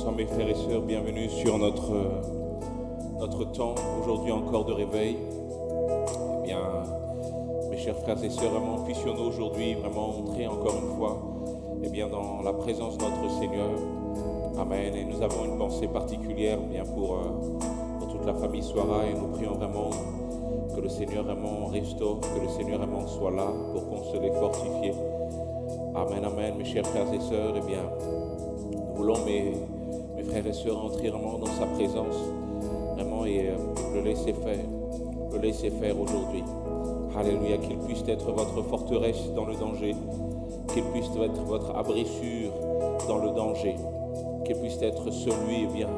Bonsoir mes frères et sœurs, bienvenue sur notre temps, aujourd'hui encore de réveil. Eh bien, mes chers frères et sœurs, vraiment puissions-nous aujourd'hui vraiment entrer encore une fois eh bien, dans la présence de notre Seigneur. Amen. Et nous avons une pensée particulière bien pour toute la famille Soara, et nous prions vraiment que le Seigneur vraiment restaure, que le Seigneur vraiment soit là pour consoler, fortifier. Amen, amen, mes chers frères et sœurs, eh bien, nous voulons, mes frères et sœurs, entrer vraiment dans sa présence, vraiment, et le laisser faire aujourd'hui. Alléluia, qu'il puisse être votre forteresse dans le danger, qu'il puisse être votre abri sûr dans le danger, qu'il puisse être celui, eh bien,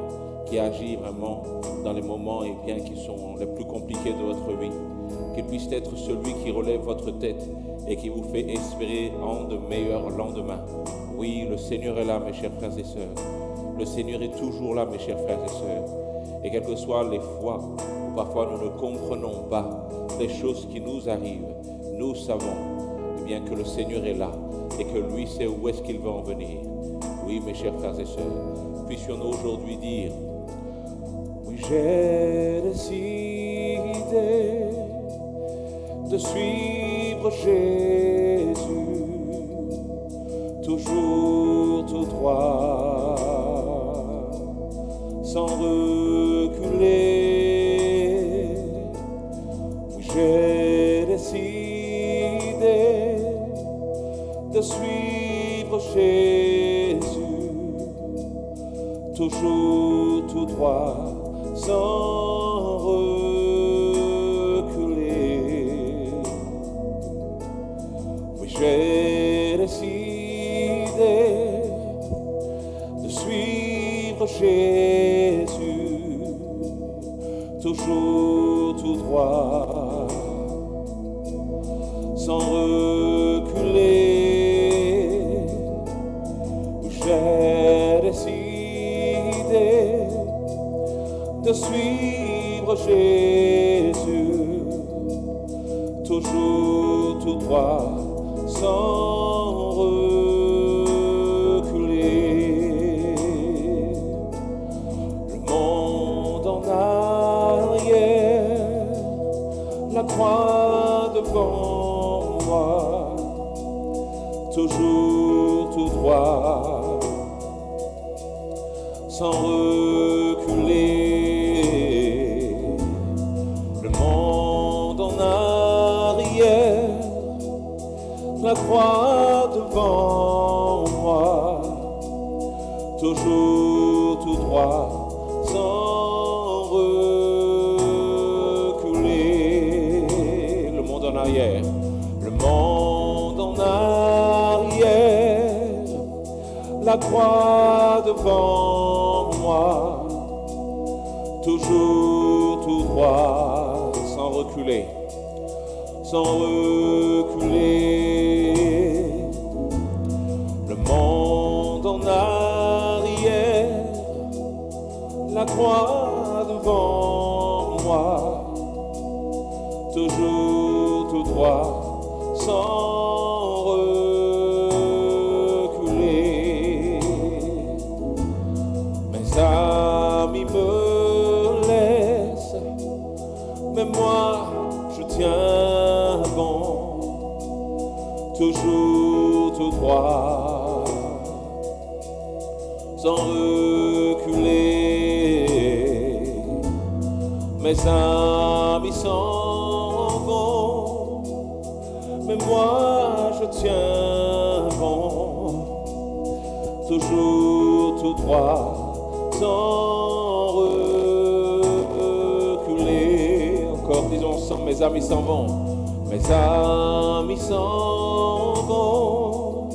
qui agit vraiment dans les moments, eh bien, qui sont les plus compliqués de votre vie, qu'il puisse être celui qui relève votre tête et qui vous fait espérer en de meilleurs lendemains. Oui, le Seigneur est là, mes chers frères et sœurs. Le Seigneur est toujours là, mes chers frères et sœurs. Et quelles que soient les fois où parfois nous ne comprenons pas les choses qui nous arrivent, nous savons eh bien, que le Seigneur est là et que lui sait où est-ce qu'il va en venir. Oui, mes chers frères et sœurs, puissions-nous aujourd'hui dire: oui, j'ai décidé de suivre Jésus, toujours tout droit, sans reculer. Oui, j'ai décidé de suivre Jésus, toujours tout droit, sans reculer. Oui, j'ai décidé de suivre Jésus, toujours tout droit, sans reculer. Oui, j'ai décidé de suivre Jésus, toujours tout droit, sans reculer. Le monde en arrière, la croix devant moi, toujours tout droit, sans reculer. Le monde en arrière, la croix devant moi, toujours tout droit, sans reculer. Le monde en arrière, le monde en arrière, la croix devant moi, toujours tout droit, sans reculer, sans reculer. Le monde en arrière, la croix devant moi, toujours tout droit, sans reculer. Mes amis me laissent, mais moi je tiens bon, toujours tout droit, sans reculer. Mes amis s'en vont, mais moi je tiens bon, toujours tout droit, sans reculer. Encore, disons ensemble: mes amis s'en vont, mes amis s'en vont,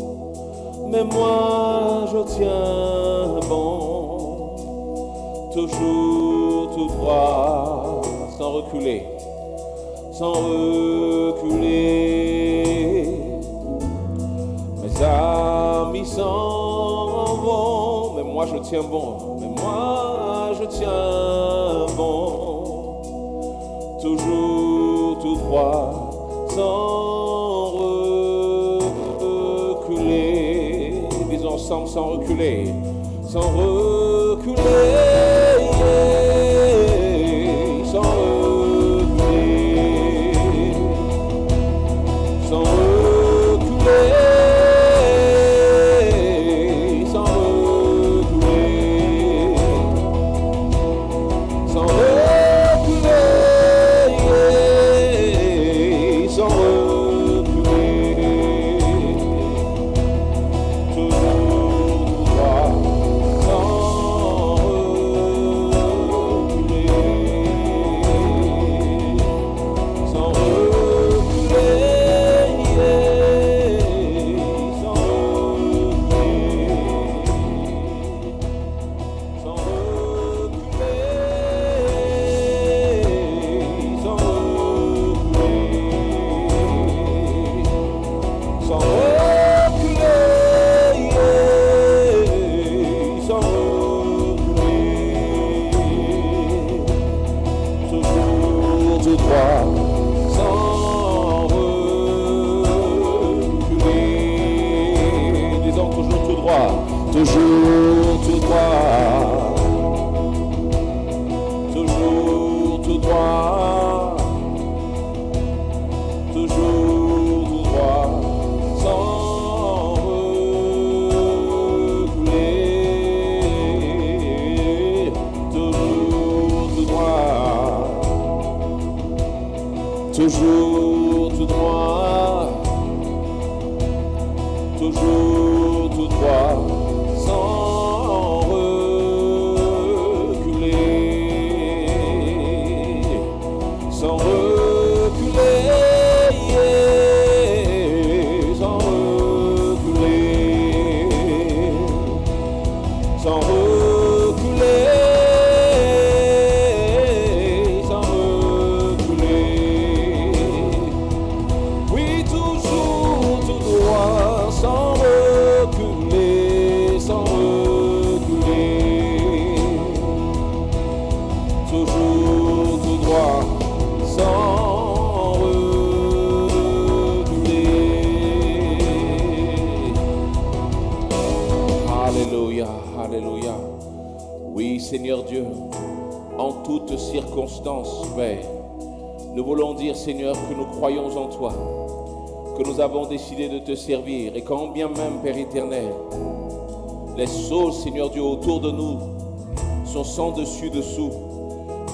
mais moi je tiens bon, toujours tout droit, sans reculer, sans reculer. Mes amis s'en vont, mais moi je tiens bon, mais moi je tiens bon, toujours tout droit, sans reculer. Disons ensemble: sans reculer, sans reculer, sans reculer, sans reculer, sans reculer, sans reculer, sans toujours tout droit, toujours tout droit, toujours tout droit, sans reculer, toujours tout droit, toujours tout droit, toujours tout droit. Sans reculer, sans reculer, sans reculer, sans reculer. Oui, toujours tout droit, sans reculer, sans reculer. Toujours tout droit. Sans reculer. Alléluia, alléluia. Oui, Seigneur Dieu, en toutes circonstances, Père, nous voulons dire, Seigneur, que nous croyons en toi, que nous avons décidé de te servir et quand bien même, Père éternel, les choses, Seigneur Dieu, autour de nous sont sans dessus-dessous,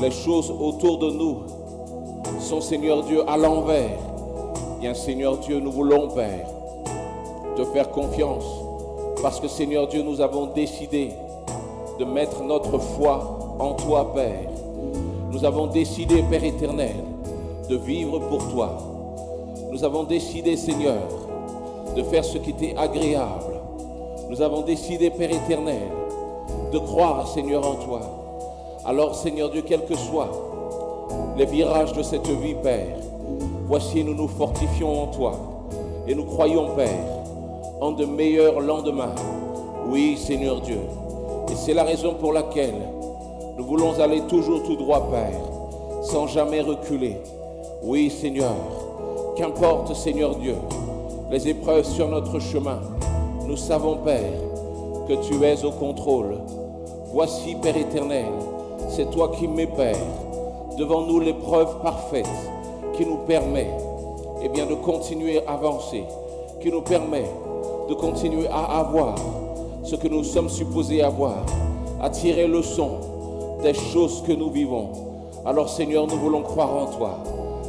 les choses autour de nous sont, Seigneur Dieu, à l'envers. Bien, Seigneur Dieu, nous voulons, Père, te faire confiance parce que, Seigneur Dieu, nous avons décidé de mettre notre foi en toi, Père. Nous avons décidé, Père éternel, de vivre pour toi. Nous avons décidé, Seigneur, de faire ce qui t'est agréable. Nous avons décidé, Père éternel, de croire, Seigneur, en toi. Alors, Seigneur Dieu, quel que soit les virages de cette vie, Père, voici, nous nous fortifions en toi et nous croyons, Père, en de meilleurs lendemains. Oui, Seigneur Dieu, et c'est la raison pour laquelle nous voulons aller toujours tout droit, Père, sans jamais reculer. Oui, Seigneur, qu'importe, Seigneur Dieu, les épreuves sur notre chemin, nous savons, Père, que tu es au contrôle. Voici, Père éternel, c'est toi qui mets, Père, devant nous l'épreuve parfaite qui nous permet, eh bien, de continuer à avancer, qui nous permet de continuer à avoir ce que nous sommes supposés avoir, à tirer leçon des choses que nous vivons. Alors, Seigneur, nous voulons croire en toi.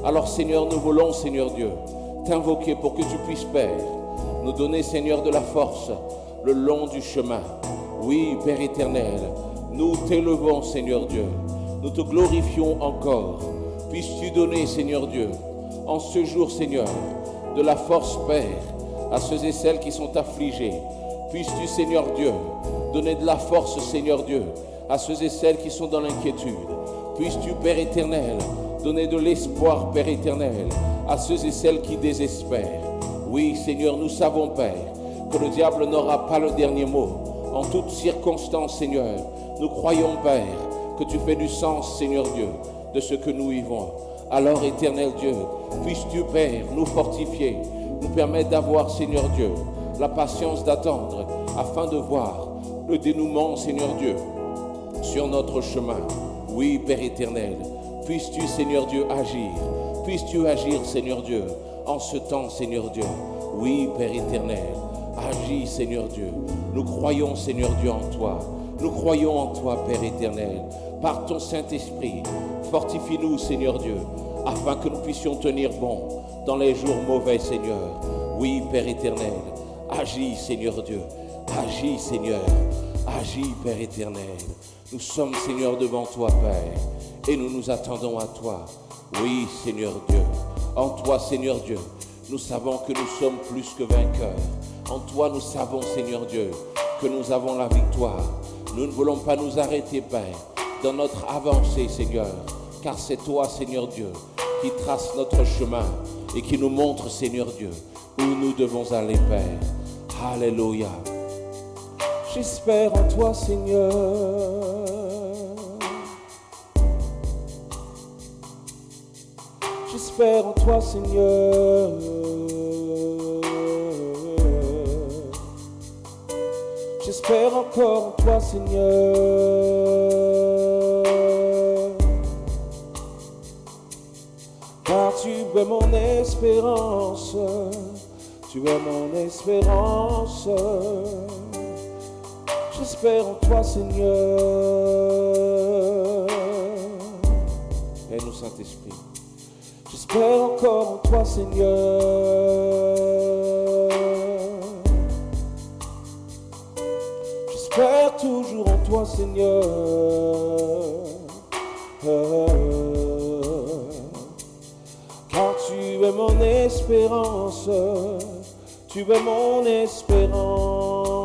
Alors, Seigneur, nous voulons, Seigneur Dieu, t'invoquer pour que tu puisses, Père, nous donner, Seigneur, de la force le long du chemin. Oui, Père éternel, nous t'élevons, Seigneur Dieu. Nous te glorifions encore. Puisses-tu donner, Seigneur Dieu, en ce jour, Seigneur, de la force, Père, à ceux et celles qui sont affligés. Puisses-tu, Seigneur Dieu, donner de la force, Seigneur Dieu, à ceux et celles qui sont dans l'inquiétude. Puisses-tu, Père éternel, donner de l'espoir, Père éternel, à ceux et celles qui désespèrent. Oui, Seigneur, nous savons, Père, que le diable n'aura pas le dernier mot. En toutes circonstances, Seigneur, nous croyons, Père, que tu fais du sens, Seigneur Dieu, de ce que nous vivons. Alors, éternel Dieu, puisses-tu, Père, nous fortifier, nous permettre d'avoir, Seigneur Dieu, la patience d'attendre afin de voir le dénouement, Seigneur Dieu, sur notre chemin. Oui, Père éternel, puisses-tu, Seigneur Dieu, agir. Puisses-tu agir, Seigneur Dieu, en ce temps, Seigneur Dieu. Oui, Père éternel, agis, Seigneur Dieu. Nous croyons, Seigneur Dieu, en toi. Nous croyons en toi, Père éternel. Par ton Saint-Esprit, fortifie-nous, Seigneur Dieu, afin que nous puissions tenir bon dans les jours mauvais, Seigneur. Oui, Père éternel, agis, Seigneur Dieu. Agis, Seigneur. Agis, Père éternel. Nous sommes, Seigneur, devant toi, Père, et nous nous attendons à toi. Oui, Seigneur Dieu. En toi, Seigneur Dieu, nous savons que nous sommes plus que vainqueurs. En toi, nous savons, Seigneur Dieu, que nous avons la victoire. Nous ne voulons pas nous arrêter, Père, dans notre avancée, Seigneur, car c'est toi, Seigneur Dieu, qui trace notre chemin et qui nous montre, Seigneur Dieu, où nous devons aller, Père. Alléluia. J'espère en toi, Seigneur. J'espère en toi, Seigneur. J'espère encore en toi, Seigneur. Car tu es mon espérance. Tu es mon espérance. J'espère en toi, Seigneur. Aide-nous, Saint-Esprit. J'espère encore en toi, Seigneur. J'espère toujours en toi, Seigneur. Car tu es mon espérance. Tu es mon espérance.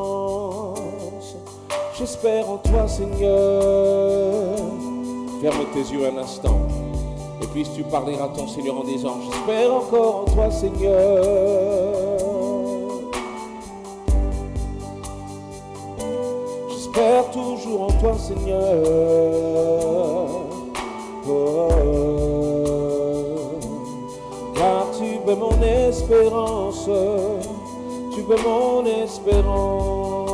J'espère en toi, Seigneur. Ferme tes yeux un instant. Et puisses-tu parler à ton Seigneur en disant, j'espère encore en toi, Seigneur. J'espère toujours en toi, Seigneur. Oh, car tu es mon espérance. Tu es mon espérance.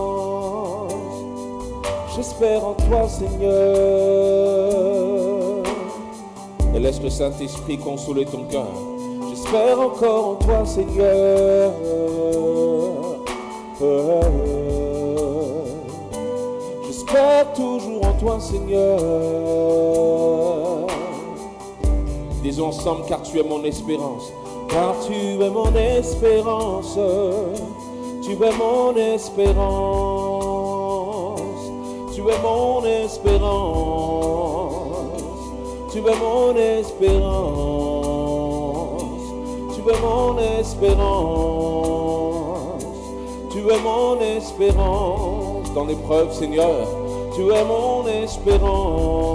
J'espère en toi, Seigneur. Et laisse le Saint-Esprit consoler ton cœur. J'espère encore en toi, Seigneur. J'espère toujours en toi, Seigneur. Disons ensemble, car tu es mon espérance. Car tu es mon espérance. Tu es mon espérance. Tu es mon espérance. Tu es mon espérance. Tu es mon espérance. Tu es mon espérance. Dans l'épreuve, Seigneur, tu es mon espérance.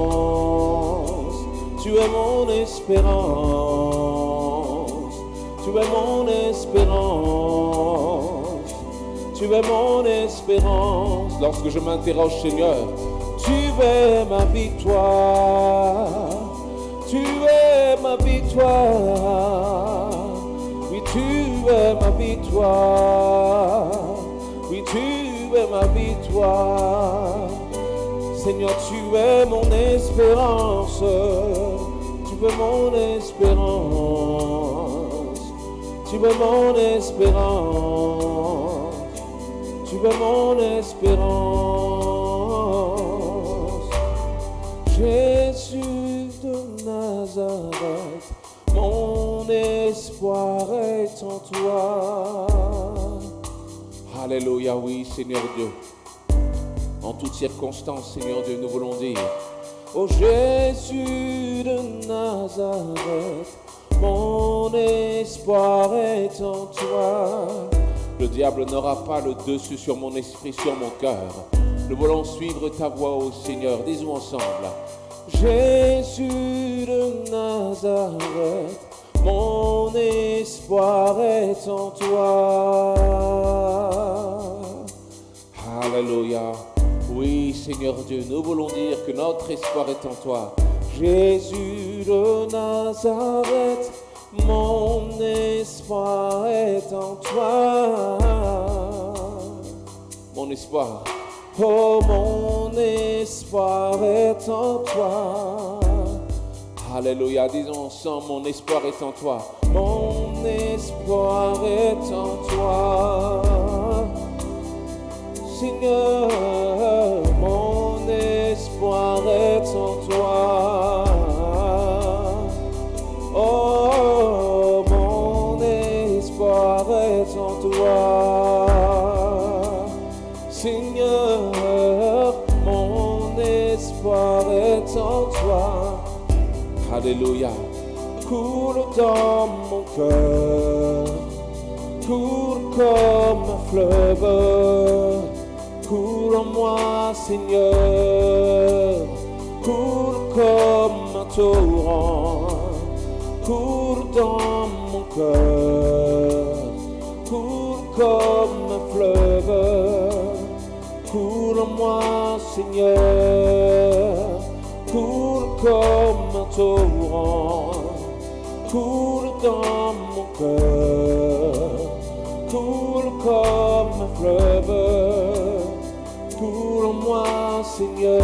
Tu es mon espérance. Tu es mon espérance. Tu es mon espérance. Lorsque je m'interroge, Seigneur, tu es ma victoire. Tu es ma victoire. Oui, tu es ma victoire. Oui, tu es ma victoire. Seigneur, tu es mon espérance. Tu es mon espérance. Tu es mon espérance. Tu es mon espérance. Jésus de Nazareth, mon espoir est en toi. Alléluia, oui, Seigneur Dieu. En toutes circonstances, Seigneur Dieu, nous voulons dire, ô Jésus de Nazareth, mon espoir est en toi. Le diable n'aura pas le dessus sur mon esprit, sur mon cœur. Nous voulons suivre ta voix, ô Seigneur. Disons ensemble, Jésus de Nazareth, mon espoir est en toi. Alléluia. Oui, Seigneur Dieu, nous voulons dire que notre espoir est en toi. Jésus de Nazareth, mon espoir est en toi. Mon espoir Oh, mon espoir est en toi. Alléluia, disons ensemble, mon espoir est en toi. Mon espoir est en toi. Seigneur, mon espoir est en toi. Oh, mon espoir est en toi. Seigneur, mon espoir est en toi. Alléluia. Coule dans mon cœur, coule comme un fleuve, coule en moi, Seigneur, coule comme un torrent, coule dans mon cœur, coule comme un fleuve, coule en moi, Seigneur, coule comme un torrent, coule dans mon cœur, coule comme un fleuve, coule en moi, Seigneur,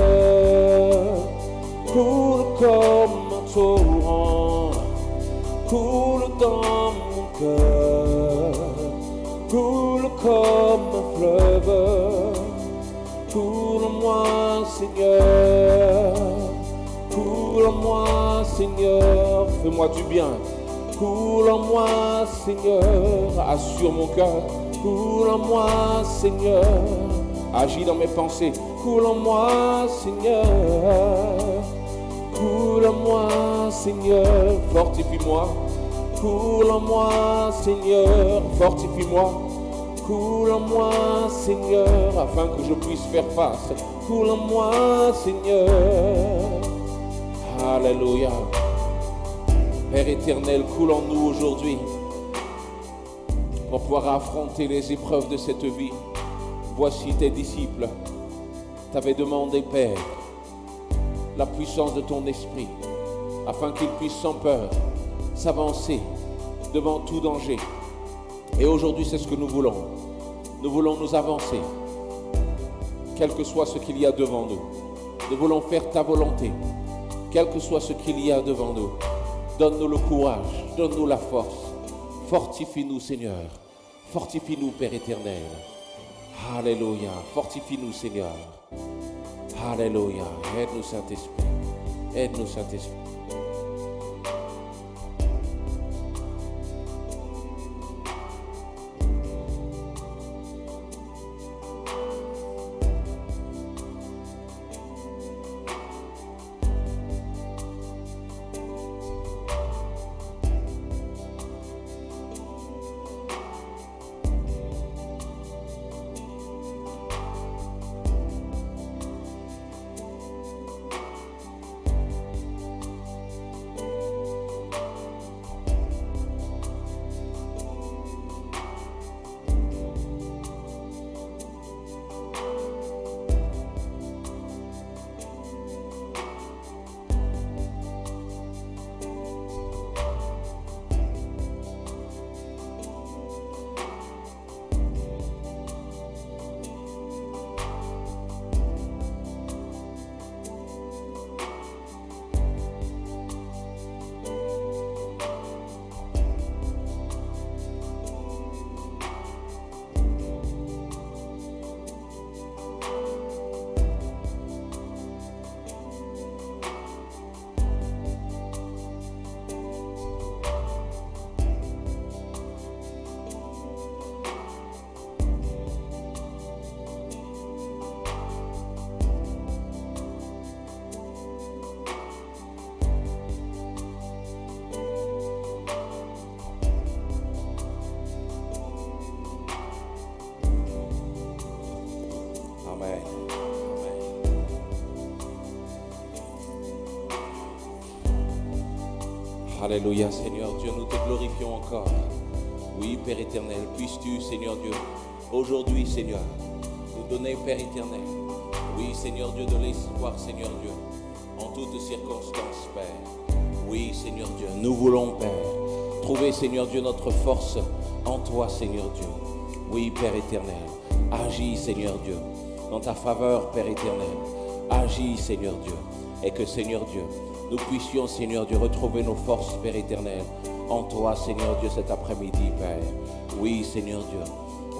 coule comme un torrent, coule dans mon cœur, coule comme un fleuve, coule en moi, Seigneur, coule en moi, Seigneur, fais-moi du bien. Coule en moi, Seigneur, assure mon cœur. Coule en moi, Seigneur, agis dans mes pensées. Coule en moi, Seigneur. Coule en moi, Seigneur, fortifie-moi. Coule en moi, Seigneur, fortifie-moi. Coule en moi, Seigneur, afin que je puisse faire face. Coule en moi, Seigneur. Alléluia. Père éternel, coule en nous aujourd'hui pour pouvoir affronter les épreuves de cette vie. Voici tes disciples. T'avais demandé, Père, la puissance de ton esprit afin qu'ils puissent sans peur s'avancer devant tout danger. Et aujourd'hui, c'est ce que nous voulons. Nous voulons nous avancer, quel que soit ce qu'il y a devant nous. Nous voulons faire ta volonté, quel que soit ce qu'il y a devant nous. Donne-nous le courage, donne-nous la force. Fortifie-nous, Seigneur. Fortifie-nous, Père éternel. Alléluia. Fortifie-nous, Seigneur. Alléluia. Aide-nous, Saint-Esprit. Aide-nous, Saint-Esprit. Alléluia, Seigneur Dieu, nous te glorifions encore. Oui, Père éternel, puisses-tu, Seigneur Dieu, aujourd'hui, Seigneur, nous donner, Père éternel, oui, Seigneur Dieu, de l'espoir, Seigneur Dieu, en toutes circonstances, Père. Oui, Seigneur Dieu, nous voulons, Père, trouver, Seigneur Dieu, notre force en toi, Seigneur Dieu. Oui, Père éternel, agis, Seigneur Dieu. dans ta faveur, Père éternel. Agis, Seigneur Dieu, et que, Seigneur Dieu, nous puissions, Seigneur Dieu, retrouver nos forces, Père éternel, en toi, Seigneur Dieu, cet après-midi, Père. Oui, Seigneur Dieu.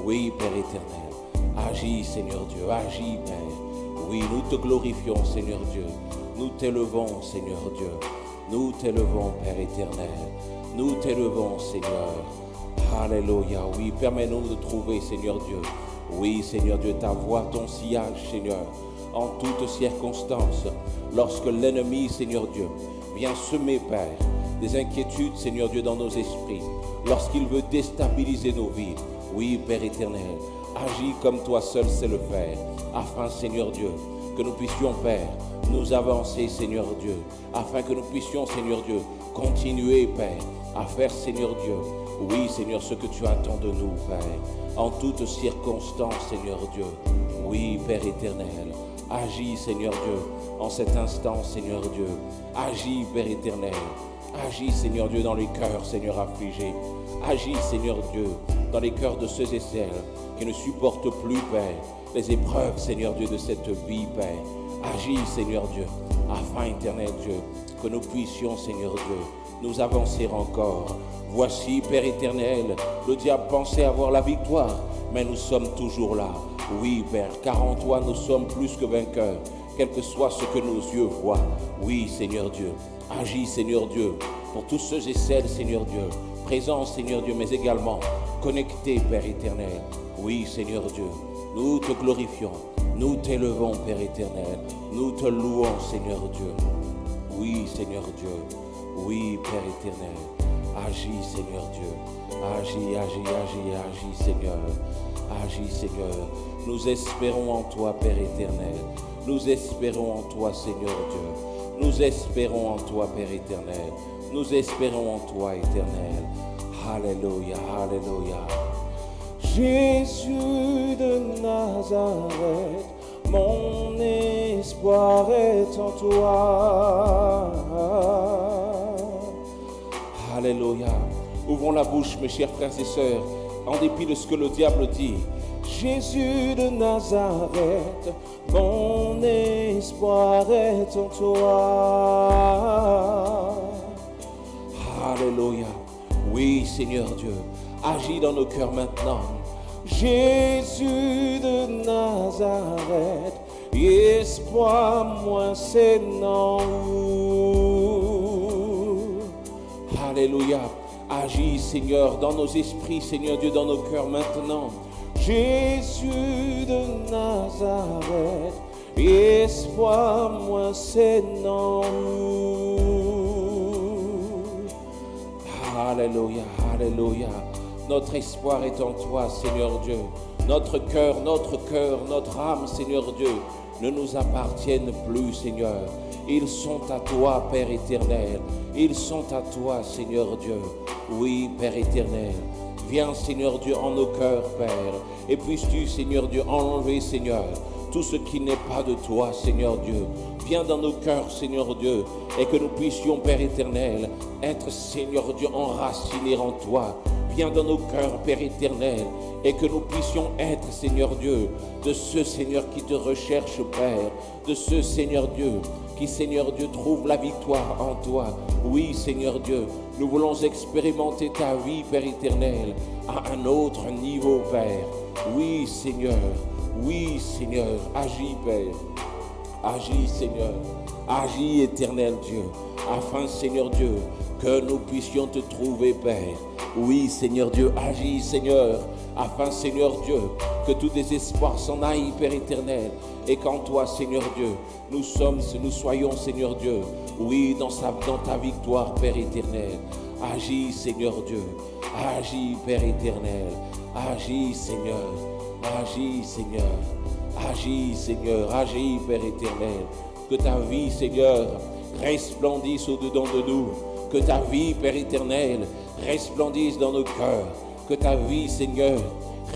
Oui, Père éternel. Agis, Seigneur Dieu. Agis, Père. Oui, nous te glorifions, Seigneur Dieu. Nous t'élevons, Seigneur Dieu. Nous t'élevons, Père éternel. Nous t'élevons, Seigneur. Alléluia. Oui, permets-nous de trouver, Seigneur Dieu. Oui, Seigneur Dieu, ta voix, ton sillage, Seigneur, en toutes circonstances. Lorsque l'ennemi, Seigneur Dieu, vient semer, Père, des inquiétudes, Seigneur Dieu, dans nos esprits, lorsqu'il veut déstabiliser nos vies, oui, Père éternel, agis comme toi seul sais le faire, afin, Seigneur Dieu, que nous puissions, Père, nous avancer, Seigneur Dieu, afin que nous puissions, Seigneur Dieu, continuer, Père, à faire, Seigneur Dieu, oui, Seigneur, ce que tu attends de nous, Père, en toutes circonstances, Seigneur Dieu, oui, Père éternel, agis, Seigneur Dieu, en cet instant, Seigneur Dieu, agis, Père éternel, agis, Seigneur Dieu, dans les cœurs, Seigneur, affligés, agis, Seigneur Dieu, dans les cœurs de ceux et celles qui ne supportent plus, Père, les épreuves, Seigneur Dieu, de cette vie, Père. Agis, Seigneur Dieu, afin, éternel Dieu, que nous puissions, Seigneur Dieu, nous avancer encore. Voici, Père éternel, le diable pensait avoir la victoire, mais nous sommes toujours là. Oui, Père, car en toi, nous sommes plus que vainqueurs, quel que soit ce que nos yeux voient. Oui, Seigneur Dieu, agis, Seigneur Dieu, pour tous ceux et celles, Seigneur Dieu, présents, Seigneur Dieu, mais également connectés, Père éternel. Oui, Seigneur Dieu, nous te glorifions, nous t'élevons, Père éternel, nous te louons, Seigneur Dieu. Oui, Seigneur Dieu, oui, Père éternel, agis, Seigneur Dieu, agis, agis, agis, agis, Seigneur, agis, Seigneur. Nous espérons en toi, Père éternel, nous espérons en toi, Seigneur Dieu, nous espérons en toi, Père éternel, nous espérons en toi, éternel. Alléluia, alléluia. Jésus de Nazareth, mon espoir est en toi. Alléluia. Ouvrons la bouche, mes chers frères et sœurs, en dépit de ce que le diable dit. Jésus de Nazareth, mon espoir est en toi. Alléluia. Oui, Seigneur Dieu, agis dans nos cœurs maintenant. Jésus de Nazareth, espoir moi c'est non. Alléluia. Agis, Seigneur, dans nos esprits, Seigneur Dieu, dans nos cœurs maintenant. Jésus de Nazareth, espoir moi c'est non. Alléluia, alléluia. Notre espoir est en toi, Seigneur Dieu. Notre cœur, notre âme, Seigneur Dieu, ne nous appartiennent plus, Seigneur. Ils sont à toi, Père éternel. Ils sont à toi, Seigneur Dieu. Oui, Père éternel. Viens, Seigneur Dieu, en nos cœurs, Père. Et puisses-tu, Seigneur Dieu, enlever, Seigneur, tout ce qui n'est pas de toi, Seigneur Dieu. Viens dans nos cœurs, Seigneur Dieu, et que nous puissions, Père éternel, être, Seigneur Dieu, enracinés en toi. Viens dans nos cœurs, Père éternel, et que nous puissions être, Seigneur Dieu, de ceux, Seigneur, qui te recherchent, Père, de ceux, Seigneur Dieu, qui, Seigneur Dieu, trouvent la victoire en toi. Oui, Seigneur Dieu, nous voulons expérimenter ta vie, Père éternel, à un autre niveau, Père. Oui, Seigneur, agis, Père, agis, Seigneur, agis, éternel Dieu, afin, Seigneur Dieu, que nous puissions te trouver, Père. Oui, Seigneur Dieu, agis, Seigneur, afin, Seigneur Dieu, que tout désespoir s'en aille, Père éternel, et qu'en toi, Seigneur Dieu, nous soyons, Seigneur Dieu, oui, dans ta victoire, Père éternel. Agis, Seigneur Dieu, agis, Père éternel, agis, Seigneur, agis, Seigneur, agis, Seigneur, agis, Père éternel. Que ta vie, Seigneur, resplendisse au-dedans de nous. Que ta vie, Père éternel, resplendisse dans nos cœurs. Que ta vie, Seigneur,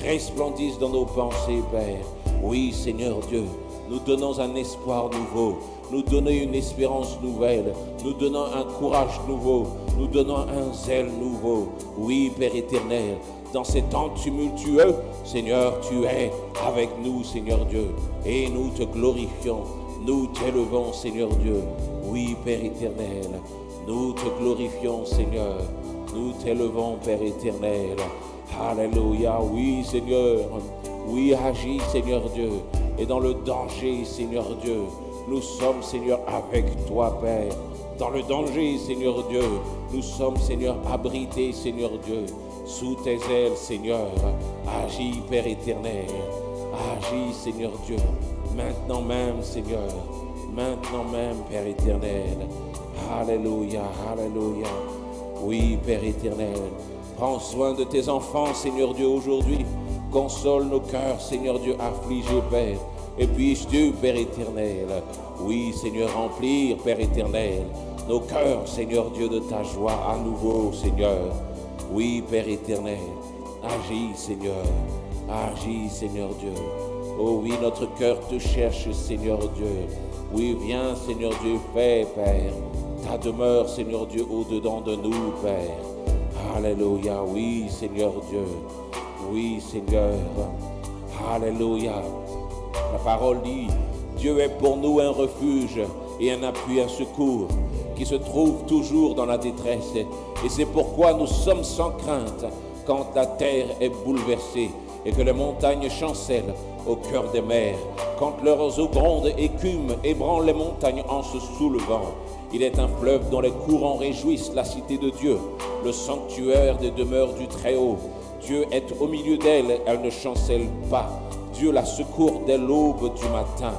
resplendisse dans nos pensées, Père. Oui, Seigneur Dieu, nous donnons un espoir nouveau. Nous donnons une espérance nouvelle. Nous donnons un courage nouveau. Nous donnons un zèle nouveau. Oui, Père éternel, dans ces temps tumultueux, Seigneur, tu es avec nous, Seigneur Dieu, et nous te glorifions, nous t'élevons, Seigneur Dieu. Oui, Père éternel, nous te glorifions, Seigneur, nous t'élevons, Père éternel. Alléluia, oui, Seigneur, oui, agis, Seigneur Dieu, et dans le danger, Seigneur Dieu, nous sommes, Seigneur, avec toi, Père. Dans le danger, Seigneur Dieu, nous sommes, Seigneur, abrités, Seigneur Dieu, sous tes ailes, Seigneur. Agis, Père éternel, agis, Seigneur Dieu, maintenant même, Seigneur, maintenant même, Père éternel. Alléluia, alléluia. Oui, Père éternel, prends soin de tes enfants, Seigneur Dieu, aujourd'hui. Console nos cœurs, Seigneur Dieu, affligés, Père. Et puisses-tu, Père éternel, oui, Seigneur, remplir, Père éternel, nos cœurs, Seigneur Dieu, de ta joie à nouveau, Seigneur. Oui, Père éternel, agis, Seigneur, agis, Seigneur Dieu. Oh oui, notre cœur te cherche, Seigneur Dieu. Oui, viens, Seigneur Dieu, fais, Père, ta demeure, Seigneur Dieu, au-dedans de nous, Père. Alléluia, oui, Seigneur Dieu. Oui, Seigneur. Alléluia. La parole dit, Dieu est pour nous un refuge et un appui, un secours qui se trouve toujours dans la détresse. Et c'est pourquoi nous sommes sans crainte quand la terre est bouleversée et que les montagnes chancellent au cœur des mers. Quand leurs eaux grondes, écument, ébranlent les montagnes en se soulevant. Il est un fleuve dont les courants réjouissent la cité de Dieu, le sanctuaire des demeures du Très-Haut. Dieu est au milieu d'elle, elle ne chancelle pas. Dieu la secourt dès l'aube du matin.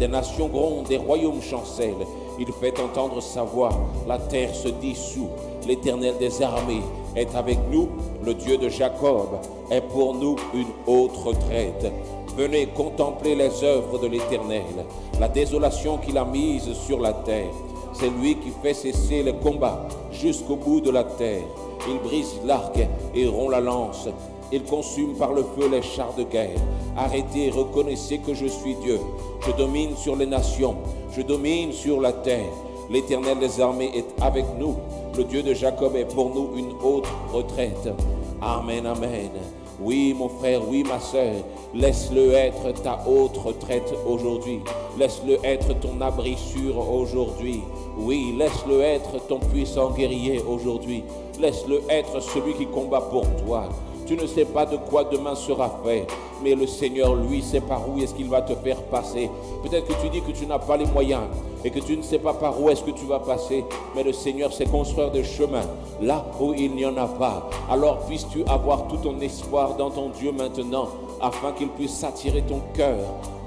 Des nations grondent, des royaumes chancellent. Il fait entendre sa voix, la terre se dissout. L'Éternel des armées est avec nous, le Dieu de Jacob est pour nous une haute retraite. Venez contempler les œuvres de l'Éternel, la désolation qu'il a mise sur la terre. C'est lui qui fait cesser les combats jusqu'au bout de la terre. Il brise l'arc et rompt la lance. Il consume par le feu les chars de guerre. Arrêtez, reconnaissez que je suis Dieu. Je domine sur les nations, je domine sur la terre. L'Éternel des armées est avec nous. Le Dieu de Jacob est pour nous une haute retraite. Amen, amen. Oui, mon frère, oui, ma sœur, laisse-le être ta haute retraite aujourd'hui. Laisse-le être ton abri sûr aujourd'hui. Oui, laisse-le être ton puissant guerrier aujourd'hui. Laisse-le être celui qui combat pour toi. Tu ne sais pas de quoi demain sera fait, mais le Seigneur, lui, sait par où est-ce qu'il va te faire passer. Peut-être que tu dis que tu n'as pas les moyens et que tu ne sais pas par où est-ce que tu vas passer, mais le Seigneur sait construire des chemins là où il n'y en a pas. Alors puisses-tu avoir tout ton espoir dans ton Dieu maintenant, afin qu'il puisse s'attirer ton cœur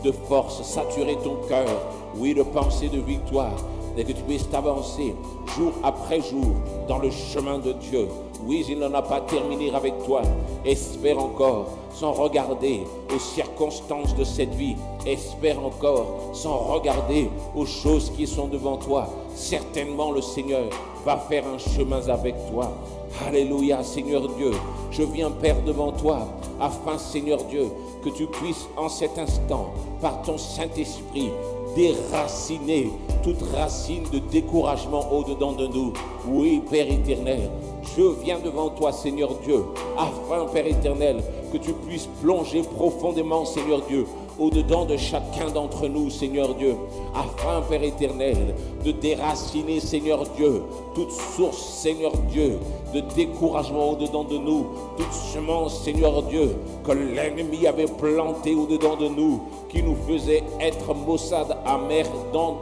de force, saturer ton cœur, oui, de pensée de victoire, et que tu puisses t'avancer jour après jour dans le chemin de Dieu. Oui, il n'en a pas terminé avec toi. Espère encore, sans regarder aux circonstances de cette vie. Espère encore, sans regarder aux choses qui sont devant toi. Certainement, le Seigneur va faire un chemin avec toi. Alléluia, Seigneur Dieu. Je viens, Père, devant toi, afin, Seigneur Dieu, que tu puisses en cet instant, par ton Saint-Esprit, déraciner toute racine de découragement au-dedans de nous. Oui, Père éternel, je viens devant toi, Seigneur Dieu, afin, Père éternel, que tu puisses plonger profondément, Seigneur Dieu, au-dedans de chacun d'entre nous, Seigneur Dieu, afin, Père éternel, de déraciner, Seigneur Dieu, toute source, Seigneur Dieu, de découragement au-dedans de nous, toute semence, Seigneur Dieu, que l'ennemi avait plantée au-dedans de nous, qui nous faisait être maussade amère dans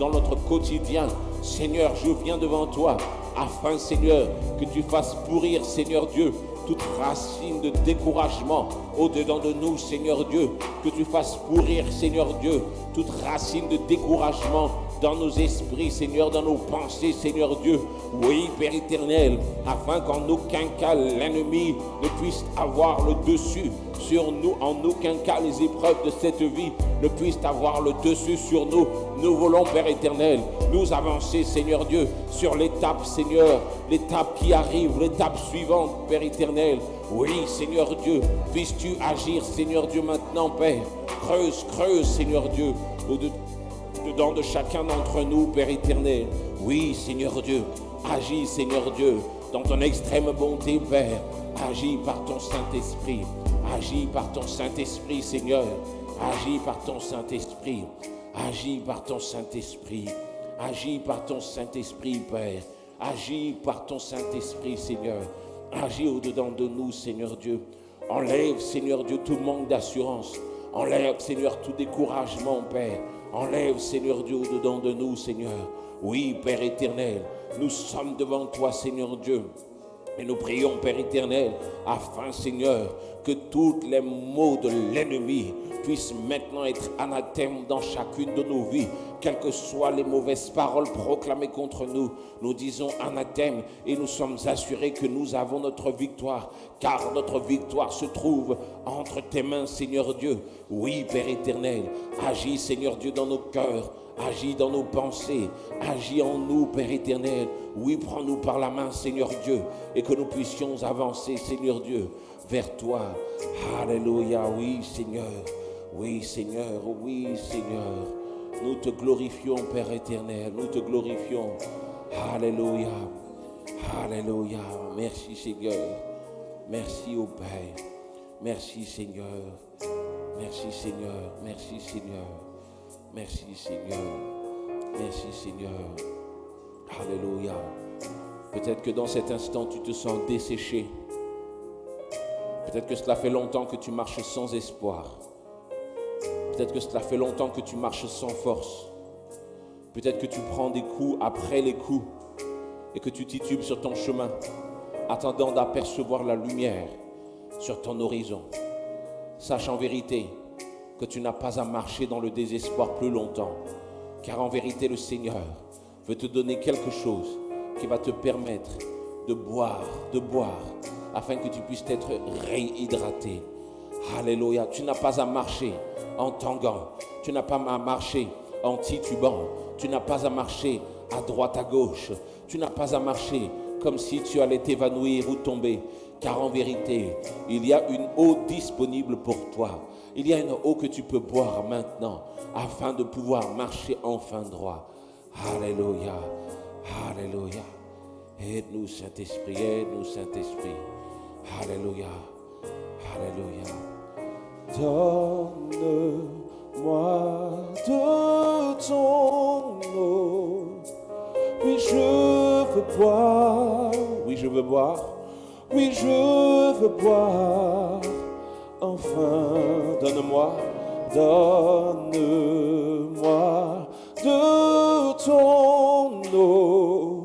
notre quotidien. Seigneur, je viens devant toi, afin, Seigneur, que tu fasses pourrir, Seigneur Dieu, toute racine de découragement au-dedans de nous, Seigneur Dieu, que tu fasses pourrir, Seigneur Dieu, toute racine de découragement dans nos esprits, Seigneur, dans nos pensées, Seigneur Dieu. Oui, Père éternel, afin qu'en aucun cas l'ennemi ne puisse avoir le dessus sur nous, en aucun cas les épreuves de cette vie ne puissent avoir le dessus sur nous. Nous voulons, Père éternel, nous avancer, Seigneur Dieu, sur l'étape, Seigneur, l'étape qui arrive, l'étape suivante, Père éternel. Oui, Seigneur Dieu, puisses-tu agir, Seigneur Dieu, maintenant, Père. Creuse, Seigneur Dieu, au-dedans de chacun d'entre nous, Père éternel. Oui, Seigneur Dieu, agis, Seigneur Dieu, dans ton extrême bonté, Père. Agis par ton Saint-Esprit. Agis par ton Saint-Esprit, Seigneur. Agis par ton Saint-Esprit. Agis par ton Saint-Esprit. Agis par ton Saint-Esprit, Père. Agis par ton Saint-Esprit, Seigneur. Agis au-dedans de nous, Seigneur Dieu. Enlève, Seigneur Dieu, tout manque d'assurance. Enlève, Seigneur, tout découragement, Père. Enlève, Seigneur Dieu, au-dedans de nous, Seigneur. Oui, Père éternel, nous sommes devant toi, Seigneur Dieu. Et nous prions, Père éternel, afin, Seigneur, que tous les maux de l'ennemi puissent maintenant être anathèmes dans chacune de nos vies. Quelles que soient les mauvaises paroles proclamées contre nous, nous disons anathème et nous sommes assurés que nous avons notre victoire, car notre victoire se trouve entre tes mains, Seigneur Dieu. Oui, Père éternel, agis, Seigneur Dieu, dans nos cœurs, agis dans nos pensées, agis en nous, Père éternel. Oui, prends-nous par la main, Seigneur Dieu, et que nous puissions avancer, Seigneur Dieu, vers toi. Alléluia, oui, Seigneur. Oui, Seigneur, oui, Seigneur. Nous te glorifions, Père éternel, nous te glorifions. Alléluia, alléluia. Merci, Seigneur. Merci, ô Père. Merci, Seigneur. Merci, Seigneur. Merci, Seigneur. Merci, Seigneur. Merci, Seigneur. Alléluia. Peut-être que dans cet instant, tu te sens desséché. Peut-être que cela fait longtemps que tu marches sans espoir. Peut-être que cela fait longtemps que tu marches sans force. Peut-être que tu prends des coups après les coups et que tu titubes sur ton chemin, attendant d'apercevoir la lumière sur ton horizon. Sache en vérité que tu n'as pas à marcher dans le désespoir plus longtemps, car en vérité le Seigneur veut te donner quelque chose qui va te permettre de boire, afin que tu puisses être réhydraté. Alléluia, tu n'as pas à marcher en tanguant, tu n'as pas à marcher en titubant, tu n'as pas à marcher à droite, à gauche, tu n'as pas à marcher comme si tu allais t'évanouir ou tomber, car en vérité, il y a une eau disponible pour toi. Il y a une eau que tu peux boire maintenant afin de pouvoir marcher enfin droit. Alléluia, alléluia. Aide-nous, Saint-Esprit, aide-nous, Saint-Esprit. Alléluia, alléluia. Donne-moi de ton eau. Oui, je veux boire. Oui, je veux boire. Oui, je veux boire. Enfin, donne-moi de ton eau.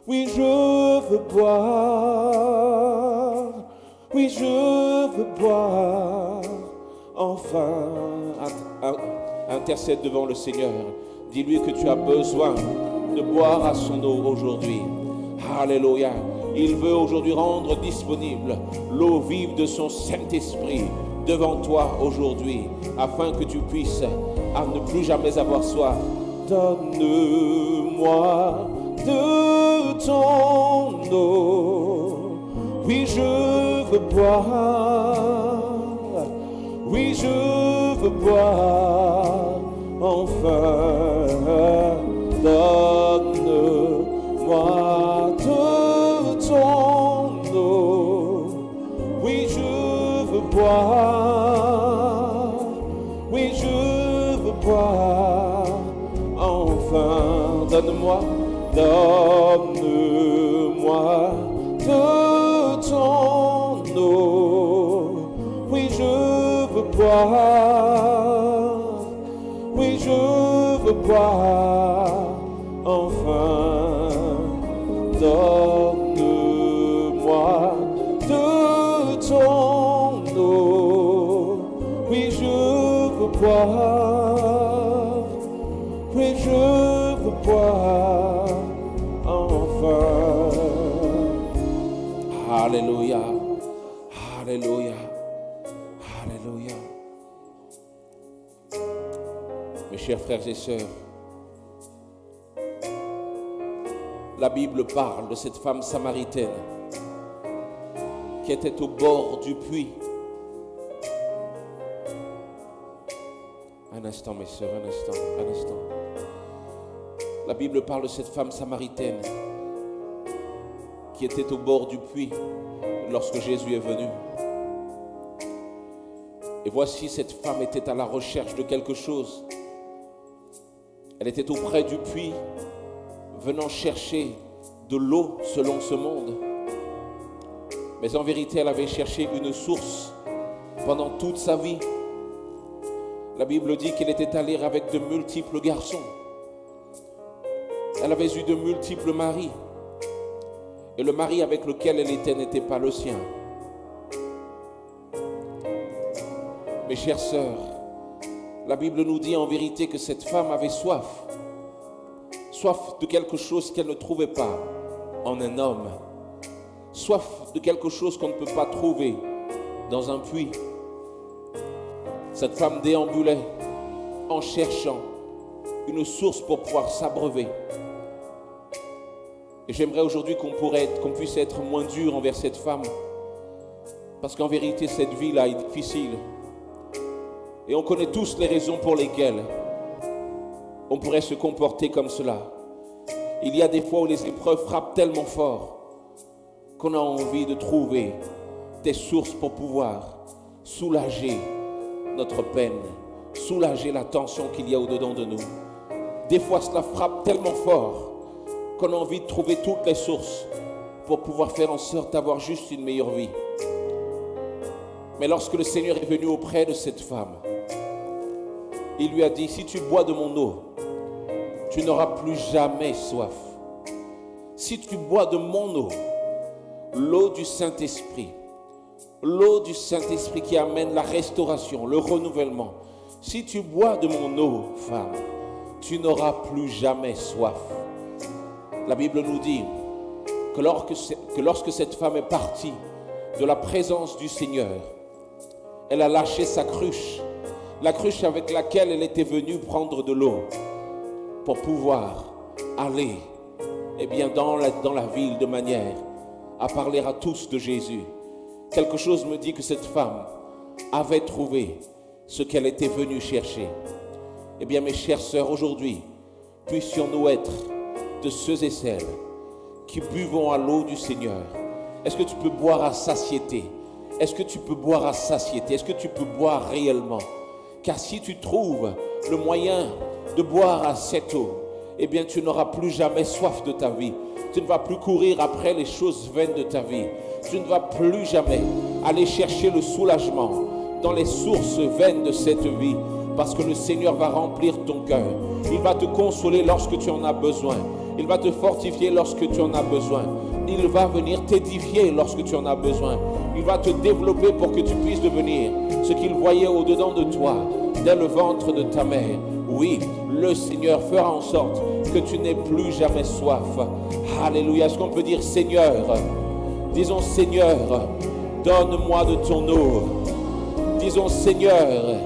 Oui, je veux boire. Oui, je veux boire. Enfin, intercède devant le Seigneur. Dis-lui que tu as besoin de boire à son eau aujourd'hui. Alléluia. Il veut aujourd'hui rendre disponible l'eau vive de son Saint-Esprit devant toi aujourd'hui, afin que tu puisses ne plus jamais avoir soif. Donne-moi de ton eau. Oui, je veux boire. Oui, je veux boire. Enfin, donne-moi de ton eau. Oui, je veux boire. Oui, je veux boire. Enfin, donne-moi de ton eau. Oui, je veux boire. Oui, je veux boire. Enfin, donne-moi de ton eau. Oui, je veux boire. Oui, je veux boire. Enfin. Alléluia. Alléluia. Alléluia. Mes chers frères et sœurs, la Bible parle de cette femme samaritaine qui était au bord du puits. Un instant, mes sœurs, un instant. La Bible parle de cette femme samaritaine qui était au bord du puits lorsque Jésus est venu. Et voici, cette femme était à la recherche de quelque chose. Elle était auprès du puits, venant chercher de l'eau selon ce monde. Mais en vérité, elle avait cherché une source pendant toute sa vie. La Bible dit qu'elle était allée avec de multiples garçons. Elle avait eu de multiples maris. Et le mari avec lequel elle était n'était pas le sien. Mes chères sœurs, la Bible nous dit en vérité que cette femme avait soif. Soif de quelque chose qu'elle ne trouvait pas en un homme. Soif de quelque chose qu'on ne peut pas trouver dans un puits. Cette femme déambulait en cherchant une source pour pouvoir s'abreuver. Et j'aimerais aujourd'hui qu'on puisse être moins dur envers cette femme. Parce qu'en vérité, cette vie-là est difficile. Et on connaît tous les raisons pour lesquelles on pourrait se comporter comme cela. Il y a des fois où les épreuves frappent tellement fort qu'on a envie de trouver des sources pour pouvoir soulager notre peine, soulager la tension qu'il y a au-dedans de nous. Des fois, cela frappe tellement fort qu'on a envie de trouver toutes les sources pour pouvoir faire en sorte d'avoir juste une meilleure vie. Mais lorsque le Seigneur est venu auprès de cette femme, il lui a dit, si tu bois de mon eau, tu n'auras plus jamais soif. Si tu bois de mon eau, l'eau du Saint-Esprit qui amène la restauration, le renouvellement. Si tu bois de mon eau, femme, tu n'auras plus jamais soif. La Bible nous dit que lorsque cette femme est partie de la présence du Seigneur, elle a lâché sa cruche, la cruche avec laquelle elle était venue prendre de l'eau pour pouvoir aller dans la ville de manière à parler à tous de Jésus. Quelque chose me dit que cette femme avait trouvé ce qu'elle était venue chercher. Mes chères sœurs, aujourd'hui, puissions-nous être de ceux et celles qui buvons à l'eau du Seigneur. Est-ce que tu peux boire à satiété? Est-ce que tu peux boire à satiété? Est-ce que tu peux boire réellement? Car si tu trouves le moyen de boire à cette eau, tu n'auras plus jamais soif de ta vie. Tu ne vas plus courir après les choses vaines de ta vie. Tu ne vas plus jamais aller chercher le soulagement dans les sources vaines de cette vie. Parce que le Seigneur va remplir ton cœur. Il va te consoler lorsque tu en as besoin. Il va te fortifier lorsque tu en as besoin. Il va venir t'édifier lorsque tu en as besoin. Il va te développer pour que tu puisses devenir ce qu'il voyait au-dedans de toi, dès le ventre de ta mère. Oui, le Seigneur fera en sorte que tu n'aies plus jamais soif. Alléluia. Est-ce qu'on peut dire Seigneur? Disons Seigneur, donne-moi de ton eau. Disons Seigneur,